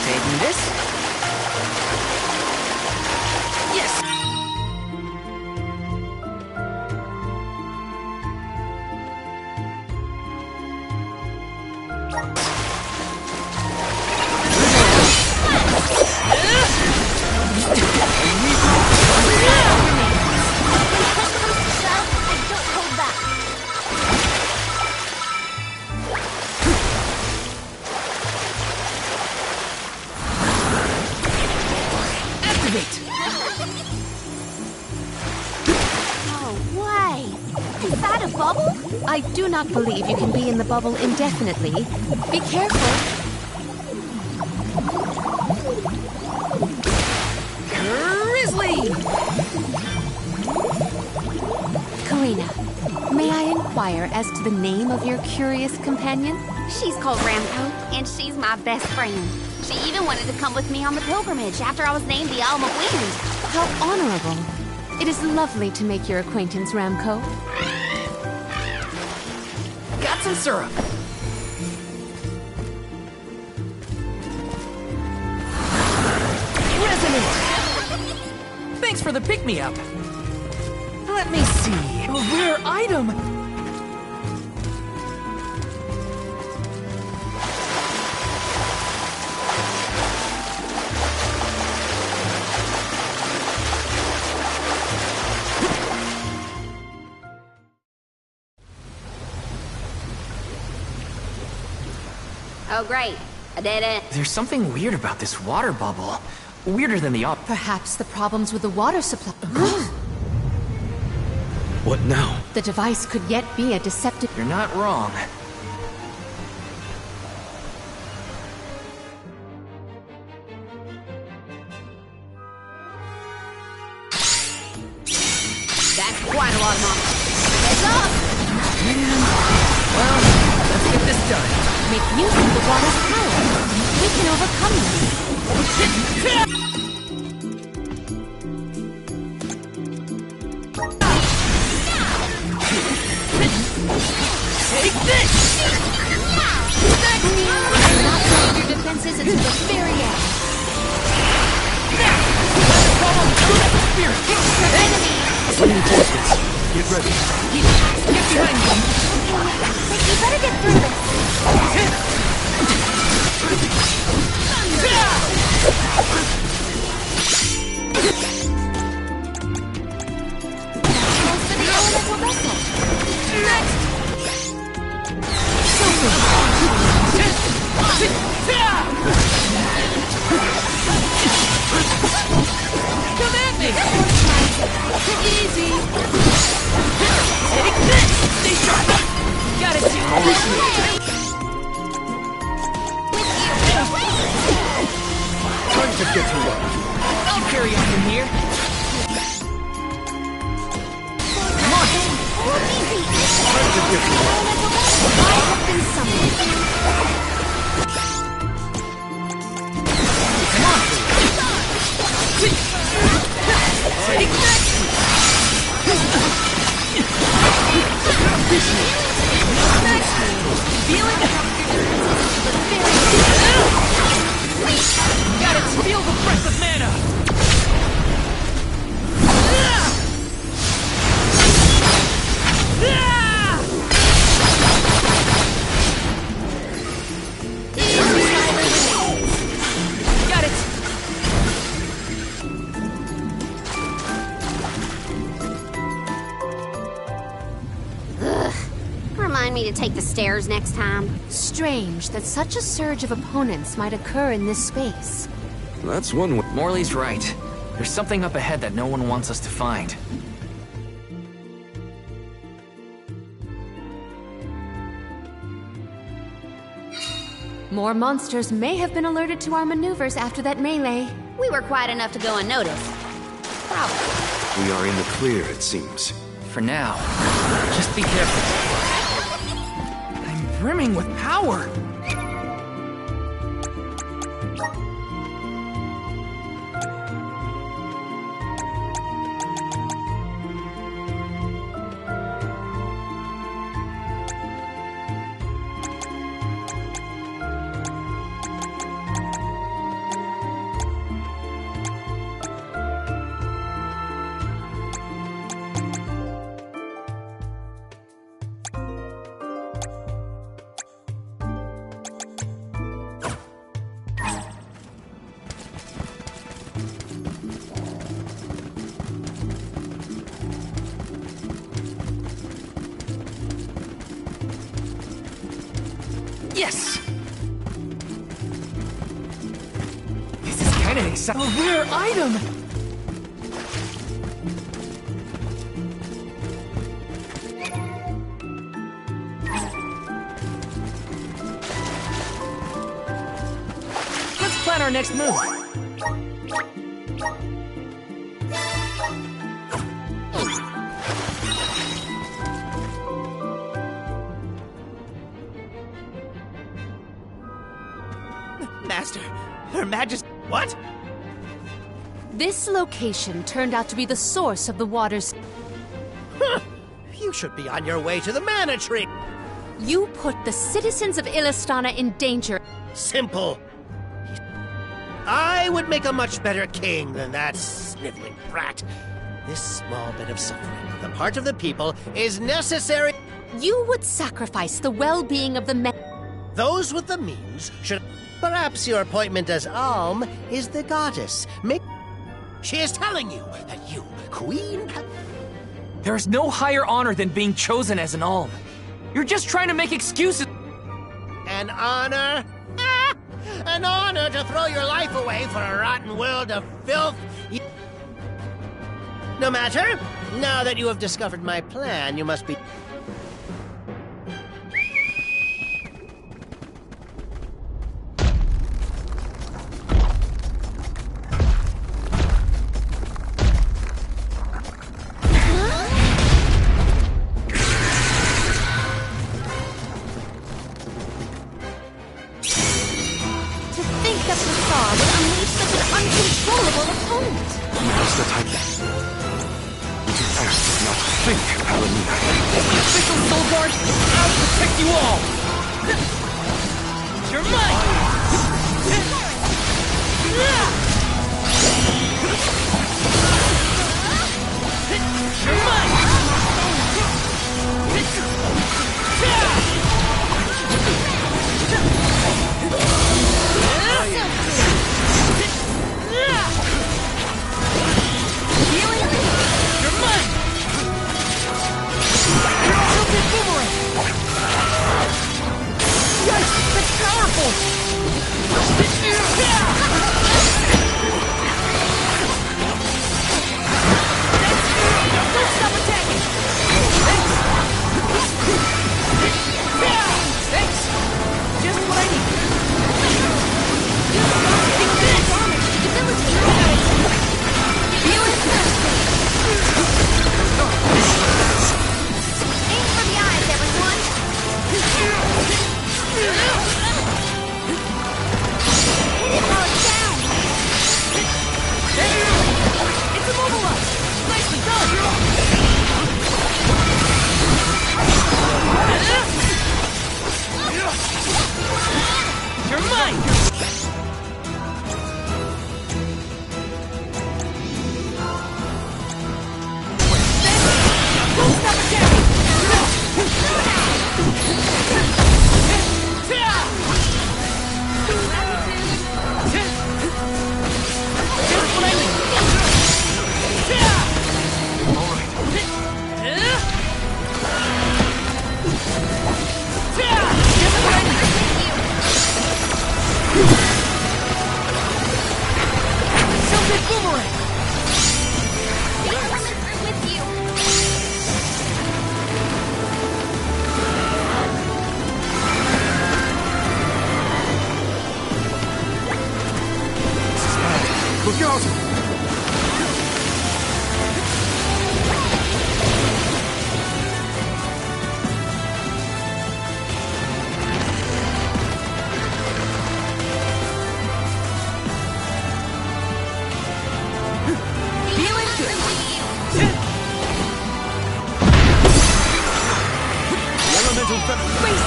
Taking this. Yes! I do not believe you can be in the bubble indefinitely. Be careful. Grizzly! Karina, may I inquire as to the name of your curious companion? She's called Ramco, and she's my best friend. She even wanted to come with me on the pilgrimage after I was named the Alm of Wind. How honorable. It is lovely to make your acquaintance, Ramco. Got some syrup. Resonance! Thanks for the pick-me-up. Let me see. A rare item! Oh, great. I did it. There's something weird about this water bubble. Weirder than the op. Perhaps the problems with the water supply. What now? The device could yet be a deceptive. You're not wrong. That's quite a lot of money. Heads up! Man. Well, let's get this done. Make use of the water's power. We can overcome this. Take this! Not lower your defenses until the very end. Reinforcements. Get ready. Get behind me. You better get through this. Easy! Easy! Take this! Stay sharp! Got it! Time to get to work. I'll carry on from here. Come on! Time to get to work. I have been summoned. Come on! Take that! Feeling it? Got it! Feel the breath of mana! Got it! Remind me to take the stairs next time. Strange that such a surge of opponents might occur in this space. That's one way. Morley's right. There's something up ahead that no one wants us to find. More monsters may have been alerted to our maneuvers after that melee. We were quiet enough to go unnoticed. We are in the clear, it seems. For now, just be careful. I'm brimming with power. Yes! This is kind of exciting. A rare item! Let's plan our next move. Master, Her Majesty. What? This location turned out to be the source of the waters. Huh. You should be on your way to the mana tree. You put the citizens of Illistana in danger. Simple. I would make a much better king than that sniveling brat. This small bit of suffering on the part of the people is necessary. You would sacrifice the well-being of the men. Those with the means should... Perhaps your appointment as Alm is the goddess. She is telling you that you, Queen... There is no higher honor than being chosen as an Alm. You're just trying to make excuses. An honor? Ah! An honor to throw your life away for a rotten world of filth? No matter. Now that you have discovered my plan, you must be... Uncontrollable opponent! Now's the time. You act, not think, Palamina. Official Soul Guard, I'll protect you all! You're mine! You're mine! Yes! That's powerful!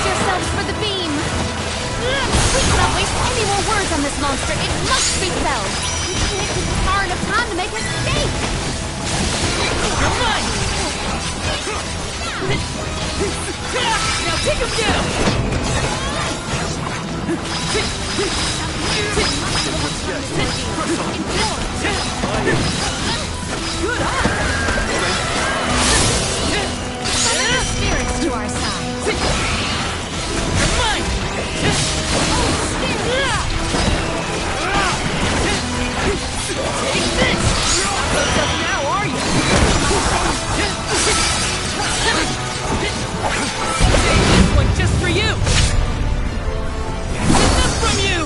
Brace yourselves for the beam! We cannot waste any more words on this monster. It must be felled. We can't get far enough time to make an escape. You're mine! Now take him down! Good eye! Summon the spirits to our side. You're mine! Take this! Not hooked up now, are you? Save this one just for you! Enough from you!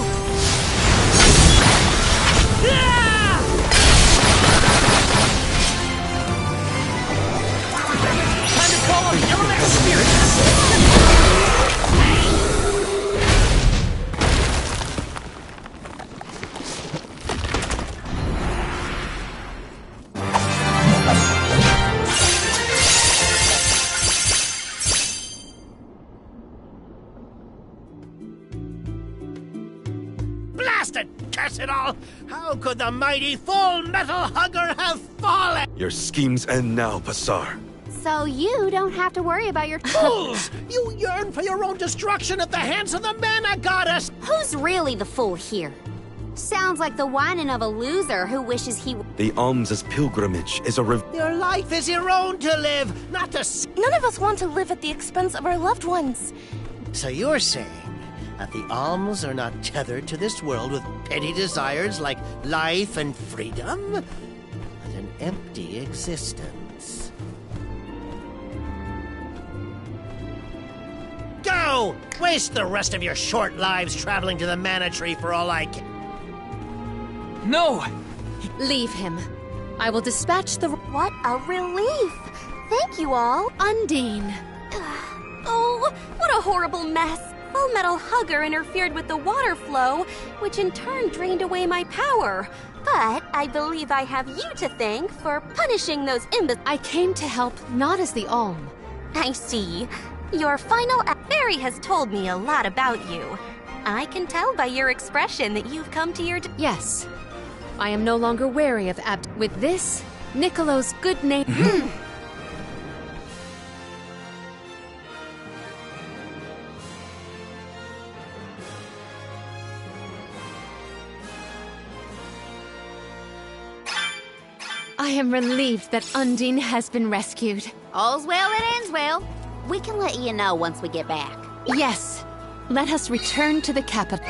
Time to call on the elemental spirits! Blasted curse it all! How could the mighty Full Metal Hugger have fallen? Your schemes end now, Passar. So you don't have to worry about your... Fools! You yearn for your own destruction at the hands of the Mana Goddess! Who's really the fool here? Sounds like the whining of a loser who wishes he... The alms' pilgrimage is a Your life is your own to live, not to... None of us want to live at the expense of our loved ones. So you're saying that the alms are not tethered to this world with petty desires like life and freedom, but an empty existence. Go! Waste the rest of your short lives traveling to the Mana Tree for all I can. No! Leave him. I will dispatch the... What a relief! Thank you all. Undine. Oh, what a horrible mess. Full Metal Hugger interfered with the water flow, which in turn drained away my power. But I believe I have you to thank for punishing those imbeciles. I came to help not as the Alm. I see. Your final... Fairy has told me a lot about you. I can tell by your expression that you've come to your... Yes. I am no longer wary of With this, Niccolo's good name... I am relieved that Undine has been rescued. All's well that ends well. We can let you know once we get back. Yes. Let us return to the capital.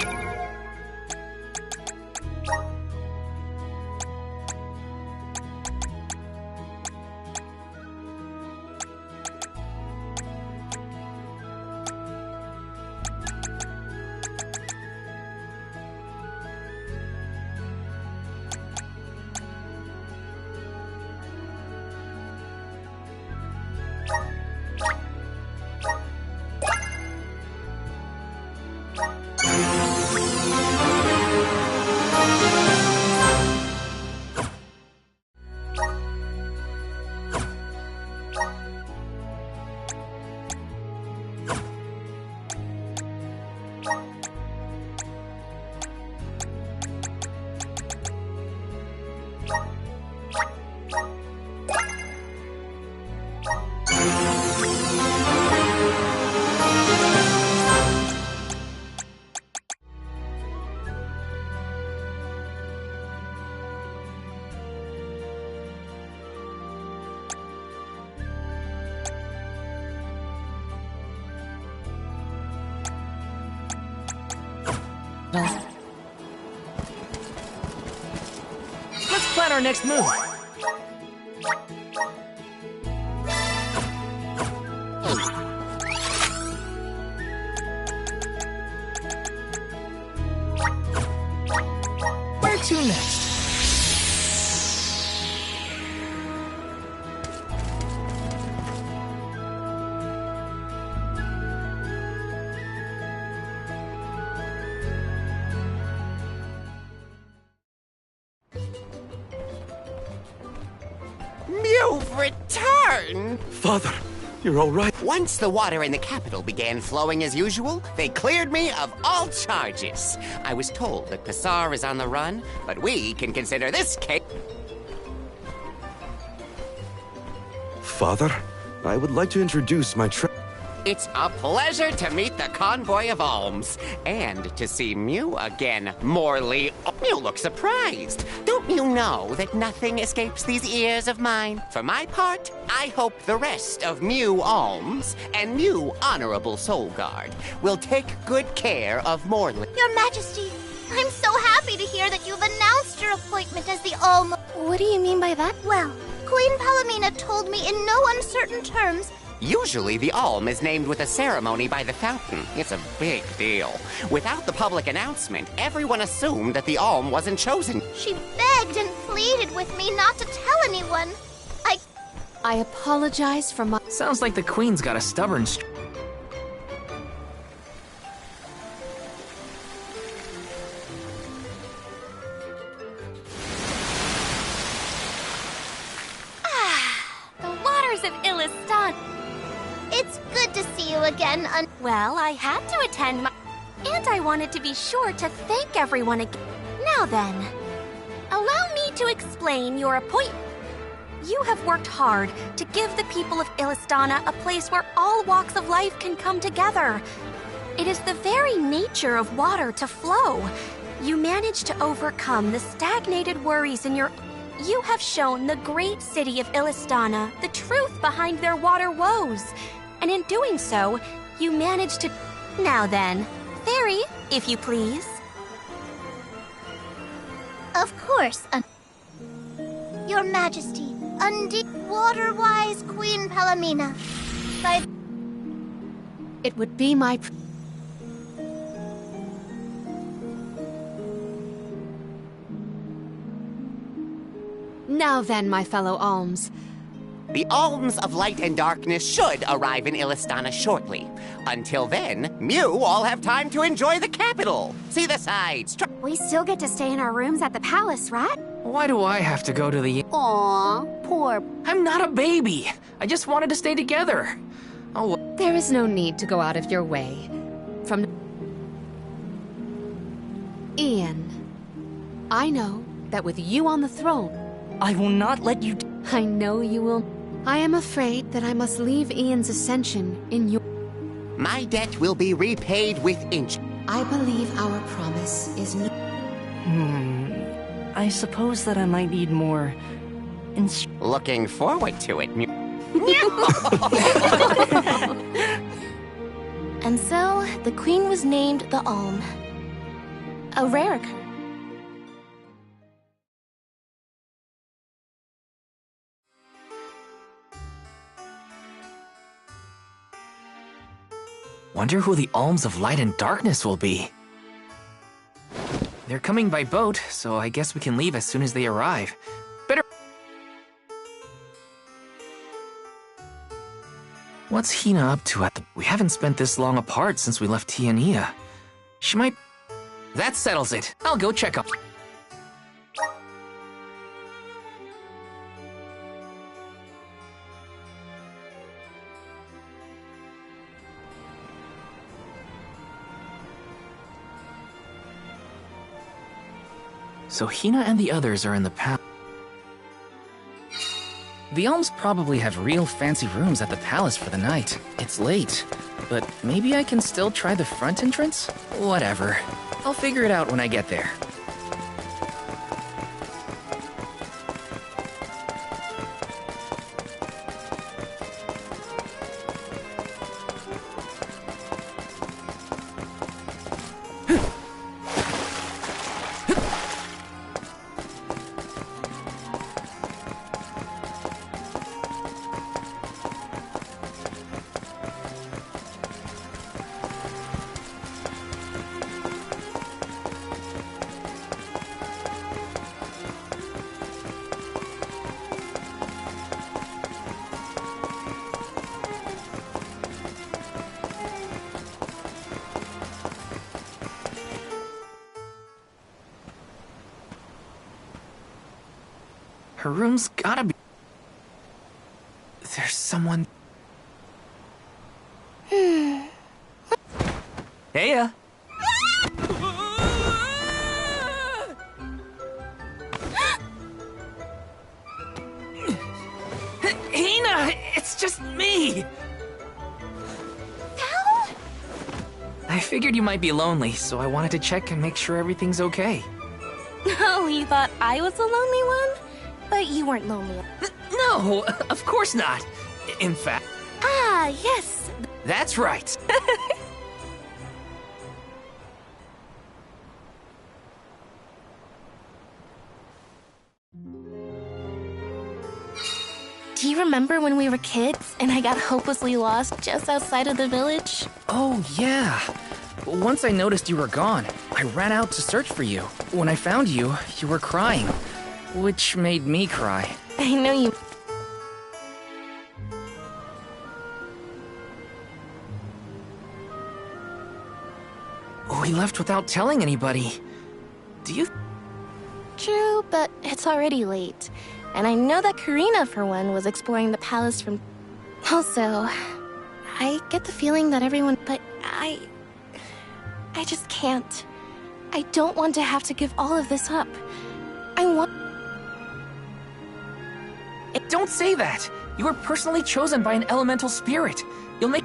Let's plan our next move. Where to next? You've returned! Father, You're all right. Once the water in the capital began flowing as usual, they cleared me of all charges. I was told that Passar is on the run, but we can consider this case... Father, I would like to introduce my It's a pleasure to meet the convoy of alms, and to see Mew again, Morley. You look surprised. Don't you know that nothing escapes these ears of mine? For my part, I hope the rest of Mew Alms and Mew Honorable Soul Guard will take good care of Morley. Your Majesty, I'm so happy to hear that you've announced your appointment as the Alm... What do you mean by that? Well, Queen Palomina told me in no uncertain terms... Usually, the Alm is named with a ceremony by the fountain. It's a big deal. Without the public announcement, everyone assumed that the Alm wasn't chosen. She begged and pleaded with me not to tell anyone. I apologize for my... Sounds like the Queen's got a stubborn The waters of Illistan. It's good to see you again, Well, I had to attend my... And I wanted to be sure to thank everyone again. Now then, allow me to explain your appointment. You have worked hard to give the people of Illistana a place where all walks of life can come together. It is the very nature of water to flow. You managed to overcome the stagnated worries in your... You have shown the great city of Illistana the truth behind their water woes. And in doing so, you managed to... Now then, Fairy, if you please. Of course, Your Majesty, water-wise Queen Palomina. It would be my... Now then, my fellow alms. The alms of light and darkness should arrive in Illistana shortly. Until then, Mew all have time to enjoy the capital. See the sights. We still get to stay in our rooms at the palace, right? Why do I have to go to the... Aw, poor... I'm not a baby. I just wanted to stay together. Oh, There is no need to go out of your way. From... Ian, I know that with you on the throne... I will not let you... I know you will... I am afraid that I must leave Ian's ascension in your... My debt will be repaid with inch. I believe our promise is... I suppose that I might need more... Looking forward to it, Mew. And so, the queen was named the Alm. A rare occurrence. wonder who the Alms of Light and Darkness will be. They're coming by boat, so I guess we can leave as soon as they arrive. Better... What's Hina up to at the... We haven't spent this long apart since we left Tiania. She might... That settles it. I'll go check up. So Hina and the others are in the palace. The Alms probably have real fancy rooms at the palace for the night. It's late, but maybe I can still try the front entrance? Whatever. I'll figure it out when I get there. Her room's gotta be... There's someone... Heya! Hina! It's just me! I figured you might be lonely, so I wanted to check and make sure everything's okay. Oh, you thought I was the lonely one? But you weren't lonely. No, of course not. In fact... Ah, yes. That's right. Do you remember when we were kids and I got hopelessly lost just outside of the village? Oh, yeah. Once I noticed you were gone, I ran out to search for you. When I found you, you were crying, which made me cry. I know you... We left without telling anybody. Do you... True, but it's already late. And I know that Karina, for one, was exploring the palace from... Also, I get the feeling that everyone... But I just can't. I don't want to have to give all of this up. I want... Don't say that! You were personally chosen by an elemental spirit. You'll make...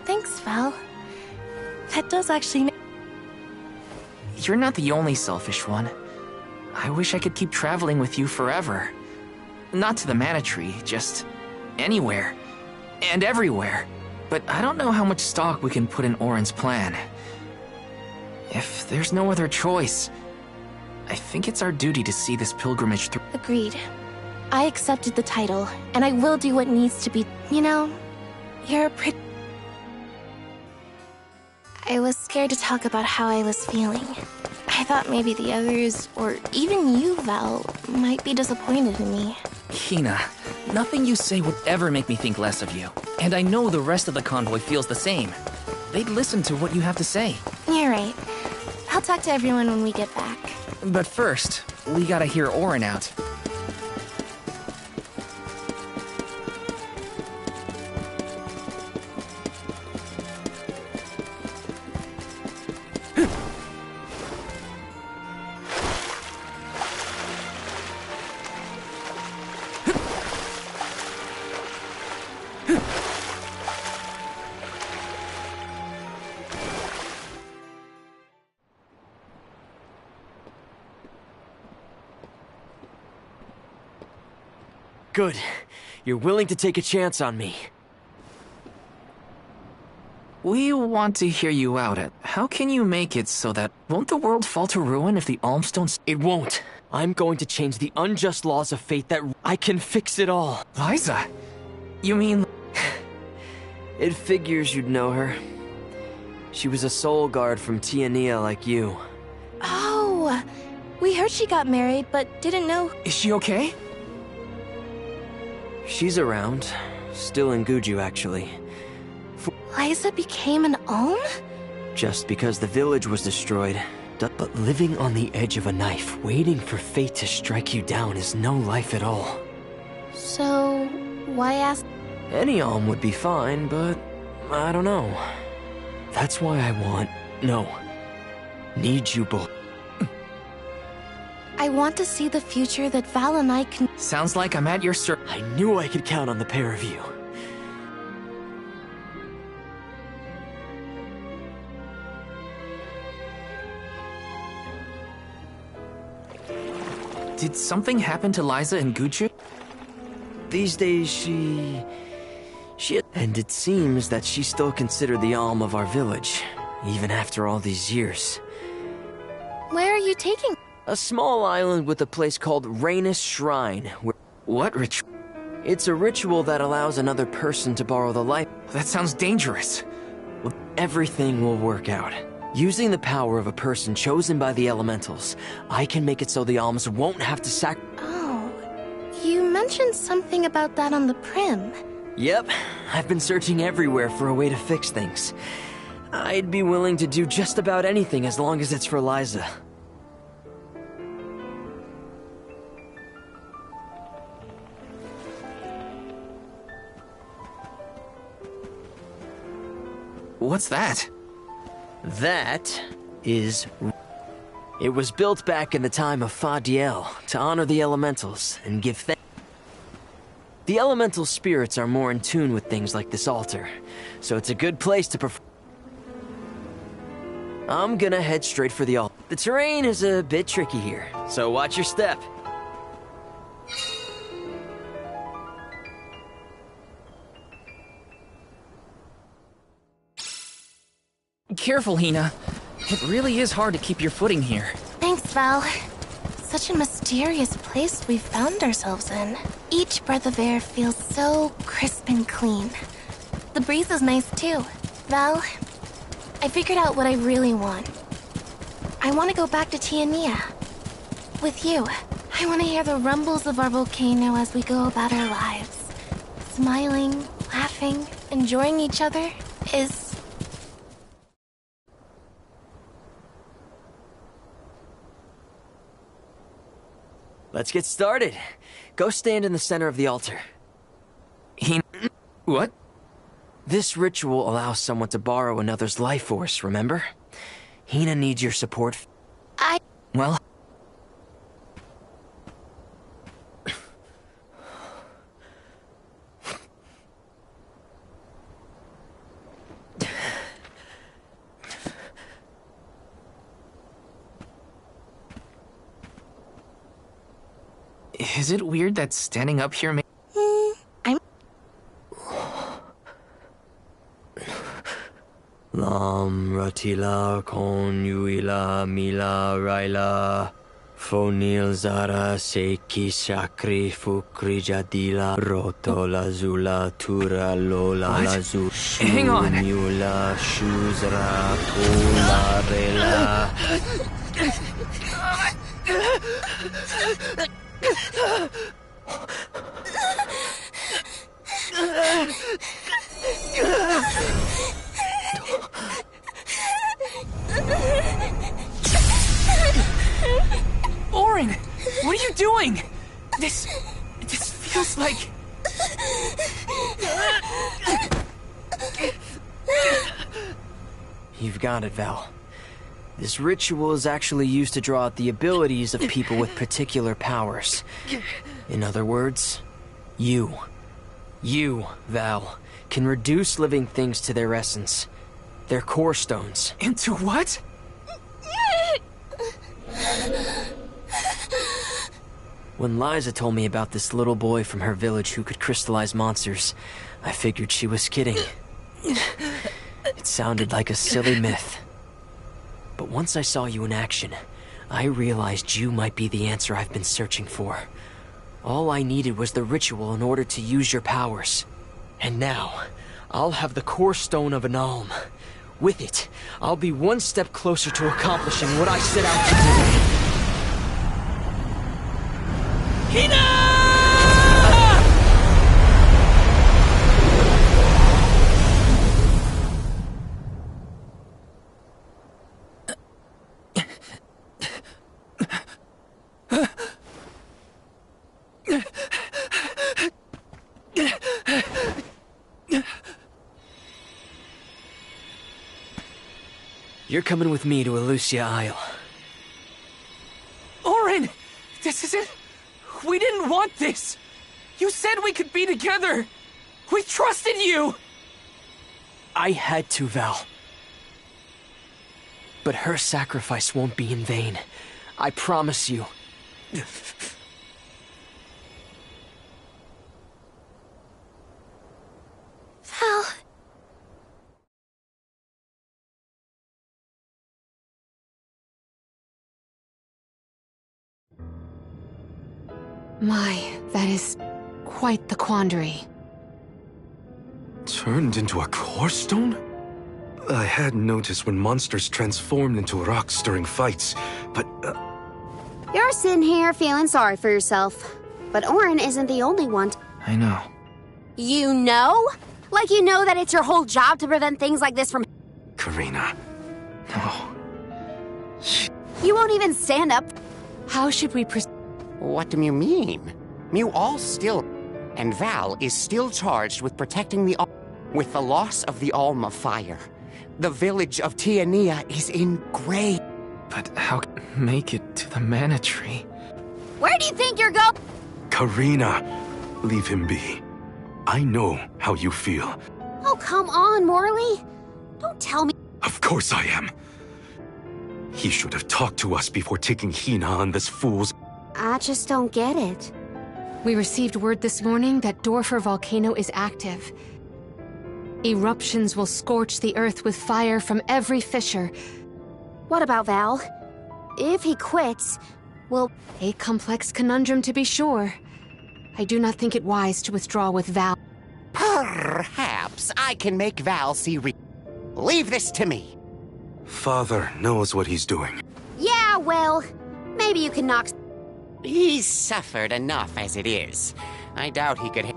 Thanks, Val. That does actually make... You're not the only selfish one. I wish I could keep traveling with you forever. Not to the Mana Tree, just anywhere. And everywhere. But I don't know how much stock we can put in Orin's plan. If there's no other choice, I think it's our duty to see this pilgrimage through. Agreed. I accepted the title, and I will do what needs to be... You know, you're a pretty... I was scared to talk about how I was feeling. I thought maybe the others, or even you, Val, might be disappointed in me. Hina, nothing you say would ever make me think less of you. And I know the rest of the convoy feels the same. They'd listen to what you have to say. You're right. I'll talk to everyone when we get back. But first, we gotta hear Orin out. Good. You're willing to take a chance on me. We want to hear you out. How can you make it so that... Won't the world fall to ruin if the Almstones... It won't. I'm going to change the unjust laws of fate that... I can fix it all. Liza! You mean... It figures you'd know her. She was a soul guard from Tiania like you. Oh! We heard she got married, but didn't know... Is she okay? She's around. Still in Guju, actually. Liza became an Alm? Just because the village was destroyed. But living on the edge of a knife, waiting for fate to strike you down is no life at all. So, why ask? Any Alm would be fine, but I don't know. That's why I want... No. Need you both. I want to see the future that Val and I can... Sounds like I'm at your I knew I could count on the pair of you. Did something happen to Liza in Guju? These days, she... And it seems that she's still considered the Alm of our village, even after all these years. Where are you taking... A small island with a place called Rhaenys Shrine. What ritual? It's a ritual that allows another person to borrow the life. That sounds dangerous. Everything will work out. Using the power of a person chosen by the elementals, I can make it so the alms won't have to Oh, you mentioned something about that on the Prim. Yep, I've been searching everywhere for a way to fix things. I'd be willing to do just about anything as long as it's for Liza. What's that? That is... It was built back in the time of Fadiel to honor the elementals and give thanks. The elemental spirits are more in tune with things like this altar, so it's a good place to perform. I'm gonna head straight for the altar. The terrain is a bit tricky here, so watch your step. Careful, Hina. It really is hard to keep your footing here. Thanks, Val. Such a mysterious place we've found ourselves in. Each breath of air feels so crisp and clean. The breeze is nice too. Val, I figured out what I really want. I want to go back to Tiania. With you. I want to hear the rumbles of our volcano as we go about our lives. Smiling, laughing, enjoying each other is... Let's get started. Go stand in the center of the altar. What? This ritual allows someone to borrow another's life force, remember? Hina needs your support. Well... Is it weird that standing up here Lam Ratila Kon Yuila Mila Raila Fonil Zara Seki Shakri Fukri Jadila Rotola Zula Tura Lola What? Lazu Hang on. Mula Shuzra Pula Rela. Orin! What are you doing? This feels like... You've got it, Val. This ritual is actually used to draw out the abilities of people with particular powers. In other words, you, Val, can reduce living things to their essence. Their core stones. Into what? When Liza told me about this little boy from her village who could crystallize monsters, I figured she was kidding. It sounded like a silly myth. But once I saw you in action, I realized you might be the answer I've been searching for. All I needed was the ritual in order to use your powers. And now, I'll have the core stone of an alm. With it, I'll be one step closer to accomplishing what I set out to do. Hina! You're coming with me to Elusia Isle. Orin! This isn't... We didn't want this! You said we could be together! We trusted you! I had to, Val. But her sacrifice won't be in vain. I promise you. Val... My, that is quite the quandary. Turned into a core stone? I had noticed when monsters transformed into rocks during fights, but... You're sitting here feeling sorry for yourself. But Orin isn't the only one. I know. You know? Like you know that it's your whole job to prevent things like this from... Karina. No. You won't even stand up. How should we proceed? What do you mean? You all still... And Val is still charged with protecting the... With the loss of the Alm of Fire, The village of Tiania is in grave. But how can I make it to the mana tree? Where do you think you're going? Karina, leave him be. I know how you feel. Oh, come on, Morley. Don't tell me. Of course I am. He should have talked to us before taking Hina on this fool's... I just don't get it. We received word this morning that Dorfer volcano is active. Eruptions will scorch the earth with fire from every fissure. What about Val? If he quits, well... A complex conundrum to be sure. I do not think it wise to withdraw with Val. Perhaps I can make Val see Leave this to me. Father knows what he's doing. Yeah, well, maybe you can knock... He's suffered enough as it is. I doubt he could...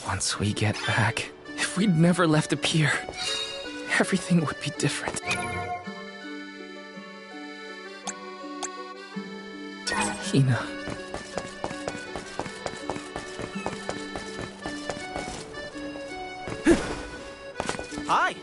Once we get back, if we'd never left the pier, everything would be different. Hina. Hi.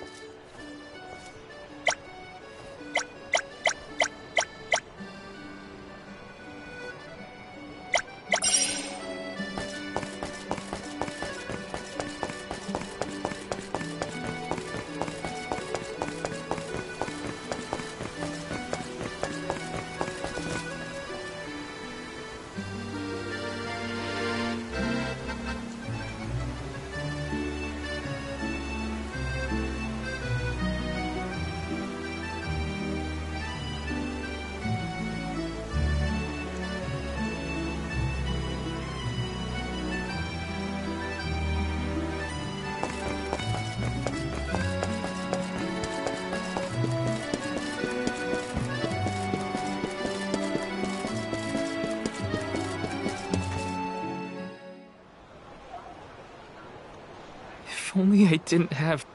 If only I didn't have...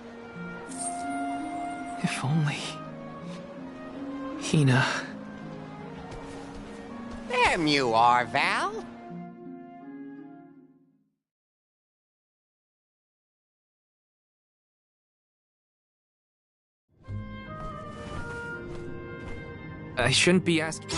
If only... Hina. There you are, Val. I shouldn't be asking...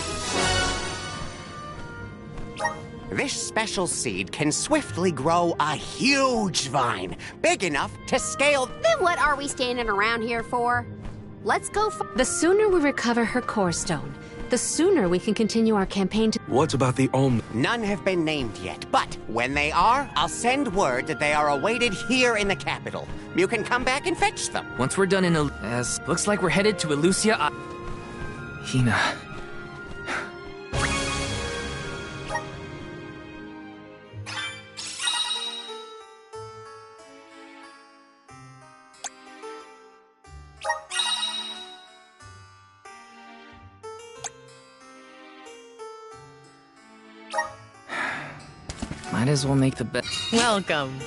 This special seed can swiftly grow a huge vine, big enough to scale... Then what are we standing around here for? Let's go The sooner we recover her core stone, the sooner we can continue our campaign to... What about the Olm? None have been named yet, but when they are, I'll send word that they are awaited here in the capital. You can come back and fetch them. Once we're done in looks like we're headed to Elusia. Hina. Might as well make the best. Welcome.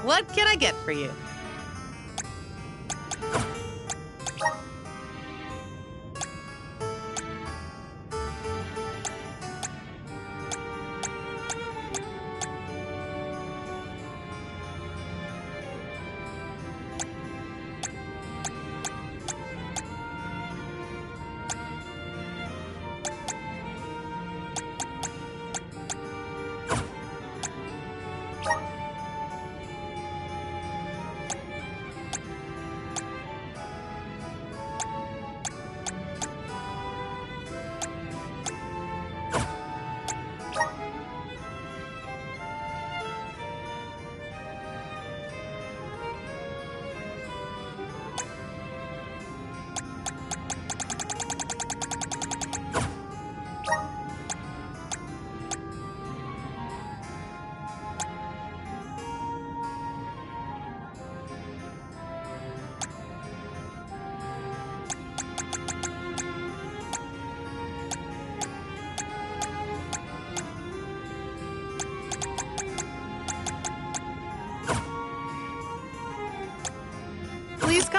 What can I get for you?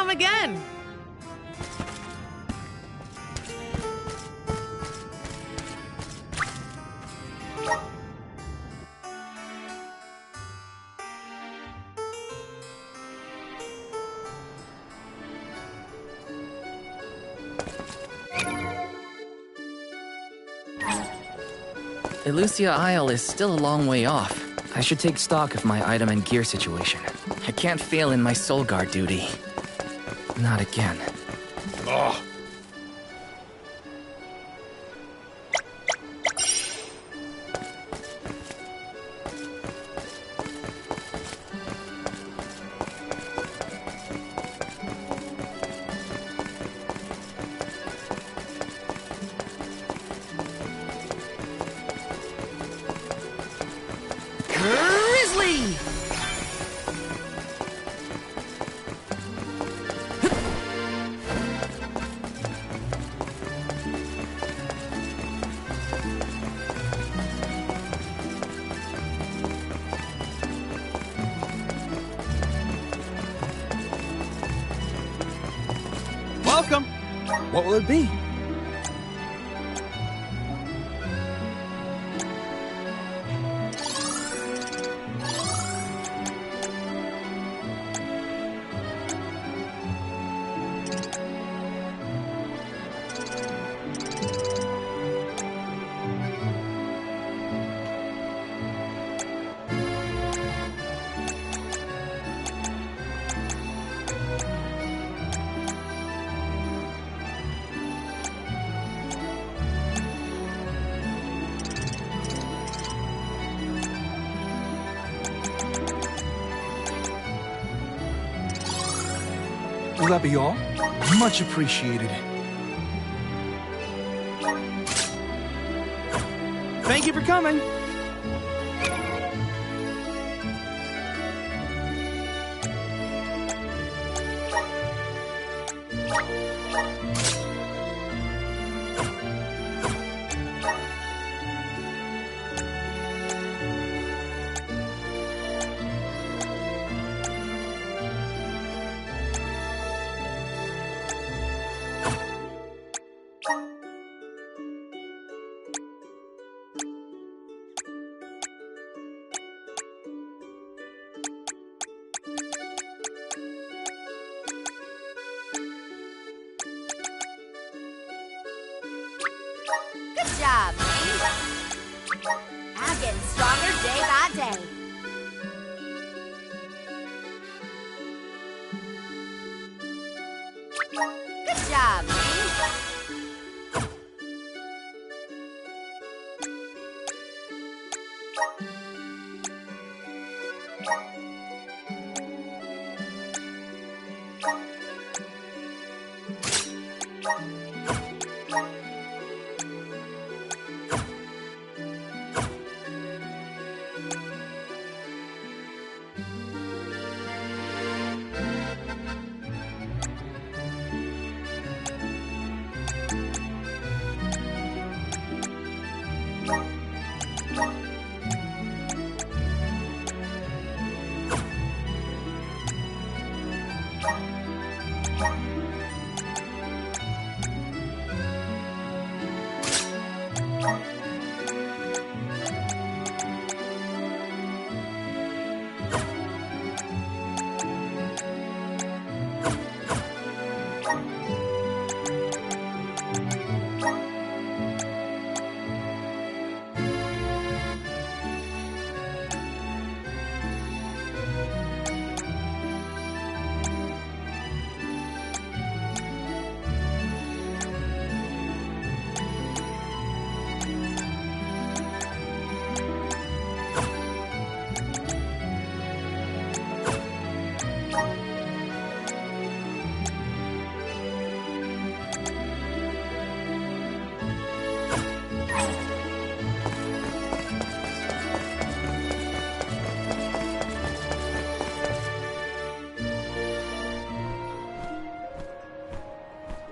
home again. Elusia Isle is still a long way off. I should take stock of my item and gear situation. I can't fail in my soul guard duty. Not again. Ugh. Grizzly! Welcome. What will it be? Will that be all? Much appreciated. Thank you for coming. Good job, Pete. I'm getting stronger day by day. Good job, Pete.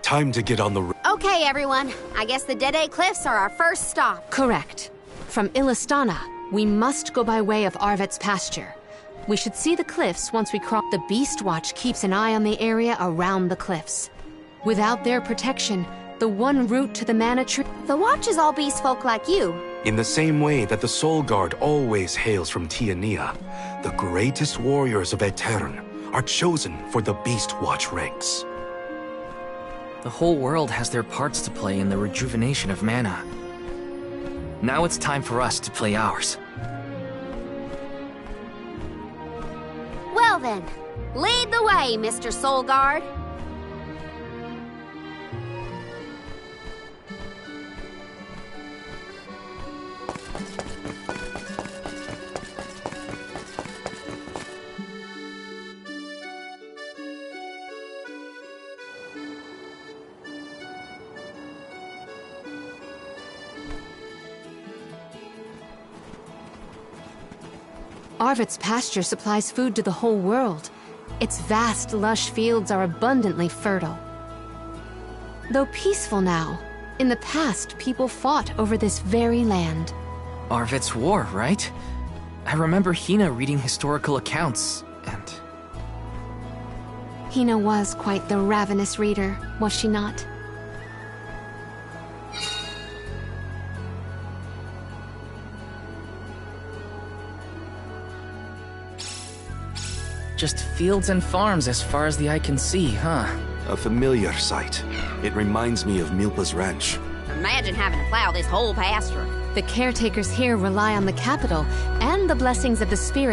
Time to get on the road. Okay, everyone. I guess the Dead Cliffs are our first stop. Correct. From Illistana, we must go by way of Arvet's pasture. We should see the cliffs once we cross. The Beast Watch keeps an eye on the area around the cliffs. Without their protection, the one route to the mana tree... The Watch is all beast folk like you. In the same way that the Soul Guard always hails from Tiania, the greatest warriors of Aetern are chosen for the Beast Watch ranks. The whole world has their parts to play in the rejuvenation of mana. Now it's time for us to play ours. Well then, lead the way, Mr. Soul Guard. Arvid's pasture supplies food to the whole world. Its vast, lush fields are abundantly fertile. Though peaceful now, in the past people fought over this very land. Arvid's war, right? I remember Hina reading historical accounts, and... Hina was quite the ravenous reader, was she not? Just fields and farms as far as the eye can see, huh? A familiar sight. It reminds me of Milpa's ranch. Imagine having to plow this whole pasture. The caretakers here rely on the capital and the blessings of the spirit